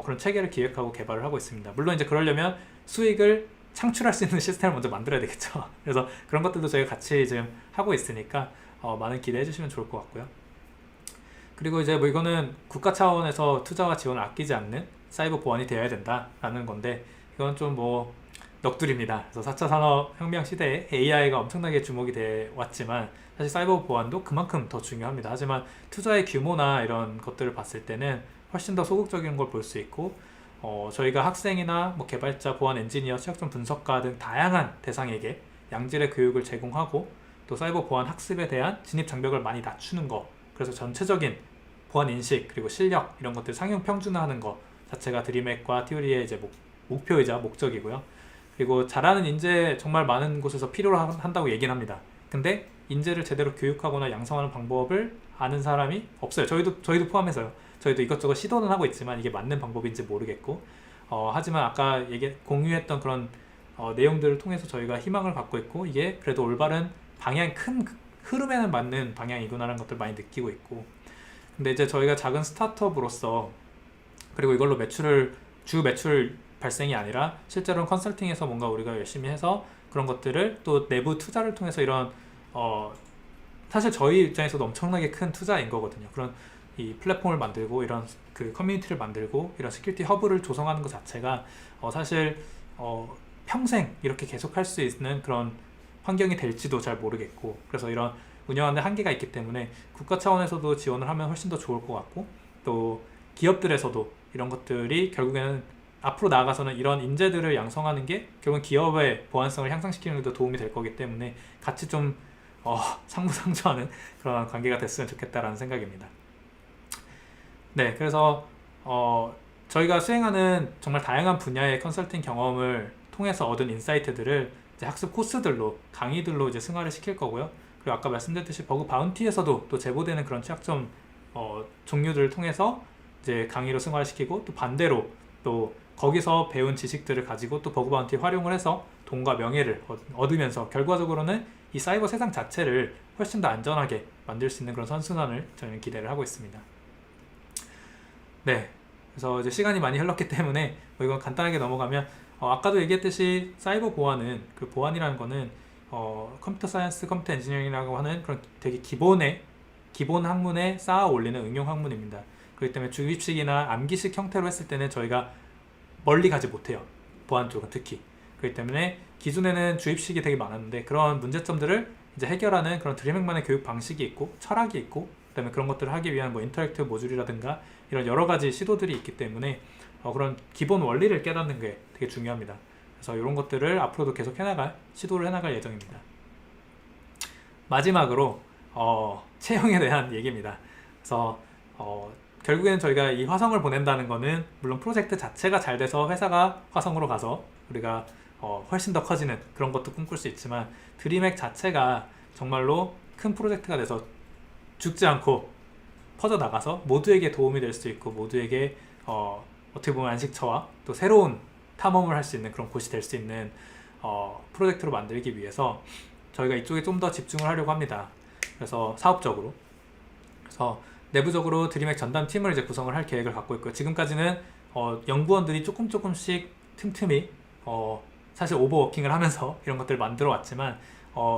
그런 체계를 기획하고 개발을 하고 있습니다. 물론 이제 그러려면 수익을 창출할 수 있는 시스템을 먼저 만들어야 되겠죠. 그래서 그런 것들도 저희가 같이 지금 하고 있으니까 많은 기대해 주시면 좋을 것 같고요. 그리고 이제 뭐 이거는 국가 차원에서 투자와 지원을 아끼지 않는 사이버 보안이 되어야 된다라는 건데, 이건 좀 뭐 넋두리입니다. 그래서 4차 산업혁명 시대에 AI가 엄청나게 주목이 돼 왔지만 사실 사이버 보안도 그만큼 더 중요합니다. 하지만 투자의 규모나 이런 것들을 봤을 때는 훨씬 더 소극적인 걸 볼 수 있고, 저희가 학생이나 뭐 개발자, 보안 엔지니어, 취약점 분석가 등 다양한 대상에게 양질의 교육을 제공하고, 또 사이버 보안 학습에 대한 진입 장벽을 많이 낮추는 거, 그래서 전체적인 보안 인식 그리고 실력 이런 것들 상용 평준화하는 거 자체가 드림핵과 티오리의 이제 목표이자 목적이고요. 그리고 잘하는 인재 정말 많은 곳에서 필요로 한다고 얘기는 합니다. 근데 인재를 제대로 교육하거나 양성하는 방법을 아는 사람이 없어요. 저희도 포함해서요. 저희도 이것저것 시도는 하고 있지만 이게 맞는 방법인지 모르겠고, 하지만 아까 공유했던 그런 내용들을 통해서 저희가 희망을 갖고 있고, 이게 그래도 올바른 방향, 큰 흐름에는 맞는 방향이구나라는 것들 많이 느끼고 있고. 근데 이제 저희가 작은 스타트업으로서, 그리고 이걸로 주 매출 발생이 아니라 실제로는 컨설팅에서 뭔가 우리가 열심히 해서 그런 것들을 또 내부 투자를 통해서 이런 사실 저희 입장에서도 엄청나게 큰 투자인 거거든요. 그런 이 플랫폼을 만들고 이런 그 커뮤니티를 만들고 이런 시큐리티 허브를 조성하는 것 자체가 사실 평생 이렇게 계속 할 수 있는 그런 환경이 될지도 잘 모르겠고, 그래서 이런 운영하는 데 한계가 있기 때문에 국가 차원에서도 지원을 하면 훨씬 더 좋을 것 같고, 또 기업들에서도 이런 것들이 결국에는 앞으로 나아가서는 이런 인재들을 양성하는 게 결국은 기업의 보안성을 향상시키는 데도 도움이 될 거기 때문에 같이 좀 상부상조하는 그런 관계가 됐으면 좋겠다라는 생각입니다. 네, 그래서 저희가 수행하는 정말 다양한 분야의 컨설팅 경험을 통해서 얻은 인사이트들을 이제 학습 코스들로, 강의들로 이제 승화를 시킬 거고요. 그리고 아까 말씀드렸듯이 버그 바운티에서도 또 제보되는 그런 취약점 종류들을 통해서 이제 강의로 승화를 시키고, 또 반대로 또 거기서 배운 지식들을 가지고 또 버그 바운티 활용을 해서 돈과 명예를 얻으면서 결과적으로는 이 사이버 세상 자체를 훨씬 더 안전하게 만들 수 있는 그런 선순환을 저희는 기대를 하고 있습니다. 네, 그래서 이제 시간이 많이 흘렀기 때문에 이건 간단하게 넘어가면, 아까도 얘기했듯이 사이버 보안은, 그 보안이라는 거는 컴퓨터 사이언스, 컴퓨터 엔지니어링이라고 하는 그런 되게 기본 학문에 쌓아 올리는 응용 학문입니다. 그렇기 때문에 주입식이나 암기식 형태로 했을 때는 저희가 멀리 가지 못해요. 보안 쪽은 특히. 그렇기 때문에 기존에는 주입식이 되게 많았는데 그런 문제점들을 이제 해결하는 그런 드림핵만의 교육 방식이 있고 철학이 있고, 그다음에 그런 것들을 하기 위한 뭐 인터랙티브 모듈이라든가 이런 여러 가지 시도들이 있기 때문에 그런 기본 원리를 깨닫는 게 되게 중요합니다. 그래서 이런 것들을 앞으로도 계속 시도를 해나갈 예정입니다. 마지막으로 채용에 대한 얘기입니다. 그래서 결국에는 저희가 이 화성을 보낸다는 거는 물론 프로젝트 자체가 잘 돼서 회사가 화성으로 가서 우리가 훨씬 더 커지는 그런 것도 꿈꿀 수 있지만, 드림핵 자체가 정말로 큰 프로젝트가 돼서 죽지 않고 퍼져나가서 모두에게 도움이 될 수 있고, 모두에게 어떻게 보면 안식처와 또 새로운 탐험을 할 수 있는 그런 곳이 될 수 있는 프로젝트로 만들기 위해서 저희가 이쪽에 좀 더 집중을 하려고 합니다. 그래서 사업적으로, 그래서 내부적으로 드림핵 전담 팀을 이제 구성을 할 계획을 갖고 있고요. 지금까지는 연구원들이 조금씩 틈틈이 사실 오버워킹을 하면서 이런 것들을 만들어 왔지만,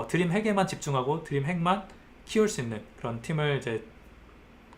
드림핵에만 집중하고 드림핵만 키울 수 있는 그런 팀을 이제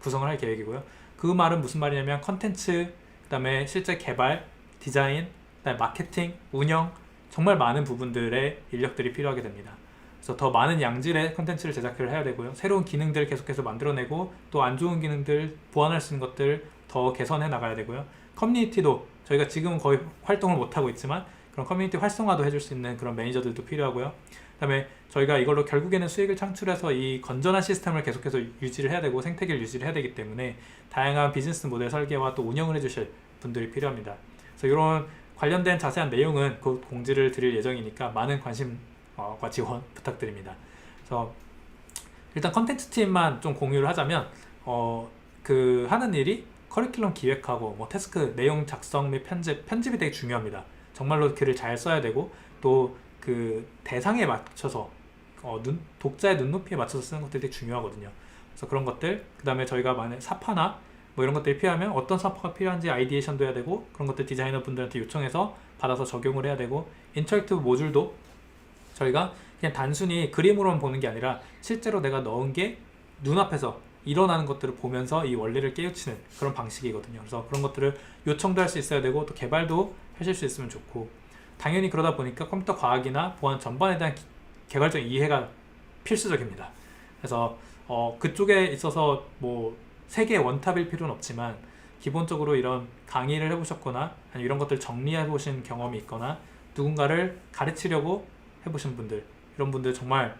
구성을 할 계획이고요. 그 말은 무슨 말이냐면 컨텐츠, 그 다음에 실제 개발, 디자인, 그다음에 마케팅, 운영, 정말 많은 부분들의 인력들이 필요하게 됩니다. 그래서 더 많은 양질의 컨텐츠를 제작을 해야 되고요. 새로운 기능들 계속해서 만들어내고, 또 안 좋은 기능들, 보완할 수 있는 것들 더 개선해 나가야 되고요. 커뮤니티도 저희가 지금은 거의 활동을 못하고 있지만 그런 커뮤니티 활성화도 해줄 수 있는 그런 매니저들도 필요하고요. 그 다음에 저희가 이걸로 결국에는 수익을 창출해서 이 건전한 시스템을 계속해서 유지를 해야 되고 생태계를 유지를 해야 되기 때문에 다양한 비즈니스 모델 설계와 또 운영을 해주실 분들이 필요합니다. 그래서 이런 관련된 자세한 내용은 곧 공지를 드릴 예정이니까 많은 관심과 지원 부탁드립니다. 그래서 일단 컨텐츠 팀만 좀 공유를 하자면, 그 하는 일이 커리큘럼 기획하고 뭐 태스크 내용 작성 및 편집이 되게 중요합니다. 정말로 글을 잘 써야 되고, 또 그 대상에 맞춰서 독자의 눈높이에 맞춰서 쓰는 것들이 되게 중요하거든요. 그래서 그런 것들, 그 다음에 저희가 만약 사파나 뭐 이런 것들이 필요하면 어떤 사파가 필요한지 아이디에이션도 해야 되고, 그런 것들 디자이너 분들한테 요청해서 받아서 적용을 해야 되고, 인터랙티브 모듈도 저희가 그냥 단순히 그림으로만 보는 게 아니라 실제로 내가 넣은 게 눈앞에서 일어나는 것들을 보면서 이 원리를 깨우치는 그런 방식이거든요. 그래서 그런 것들을 요청도 할 수 있어야 되고, 또 개발도 하실 수 있으면 좋고, 당연히 그러다 보니까 컴퓨터 과학이나 보안 전반에 대한 개발적 이해가 필수적입니다. 그래서 그쪽에 있어서 뭐 세계의 원탑일 필요는 없지만 기본적으로 이런 강의를 해보셨거나 아니면 이런 것들 정리해보신 경험이 있거나 누군가를 가르치려고 해보신 분들, 이런 분들 정말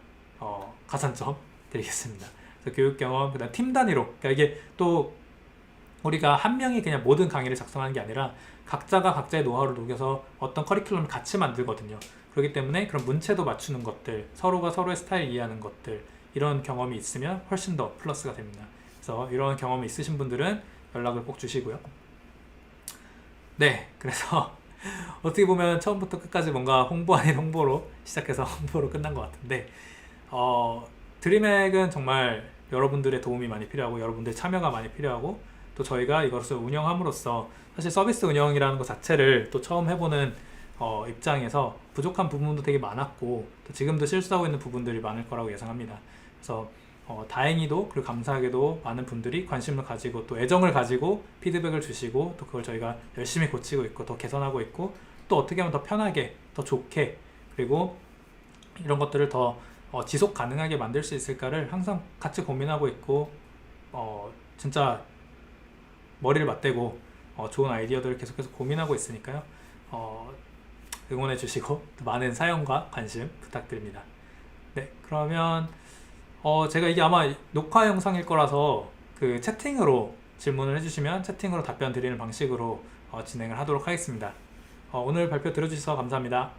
가산점 드리겠습니다. 그래서 교육 경험, 그다음 팀 단위로, 그러니까 이게 또 우리가 한 명이 그냥 모든 강의를 작성하는 게 아니라 각자가 각자의 노하우를 녹여서 어떤 커리큘럼을 같이 만들거든요. 그렇기 때문에 그런 문체도 맞추는 것들, 서로가 서로의 스타일 이해하는 것들, 이런 경험이 있으면 훨씬 더 플러스가 됩니다. 그래서 이런 경험이 있으신 분들은 연락을 꼭 주시고요. 네, 그래서 어떻게 보면 처음부터 끝까지 뭔가 홍보 아닌 홍보로 시작해서 홍보로 끝난 것 같은데, 드림핵은 정말 여러분들의 도움이 많이 필요하고 여러분들의 참여가 많이 필요하고, 또 저희가 이것을 운영함으로써 사실 서비스 운영이라는 것 자체를 또 처음 해보는 입장에서 부족한 부분도 되게 많았고, 또 지금도 실수하고 있는 부분들이 많을 거라고 예상합니다. 그래서 다행히도, 그리고 감사하게도 많은 분들이 관심을 가지고 또 애정을 가지고 피드백을 주시고, 또 그걸 저희가 열심히 고치고 있고 더 개선하고 있고, 또 어떻게 하면 더 편하게, 더 좋게, 그리고 이런 것들을 더 지속 가능하게 만들 수 있을까를 항상 같이 고민하고 있고, 진짜 머리를 맞대고 좋은 아이디어들을 계속해서 고민하고 있으니까요. 응원해 주시고 또 많은 사연과 관심 부탁드립니다. 네, 그러면 제가 이게 아마 녹화 영상일 거라서 그 채팅으로 질문을 해주시면 채팅으로 답변 드리는 방식으로 진행을 하도록 하겠습니다. 오늘 발표 들어주셔서 감사합니다.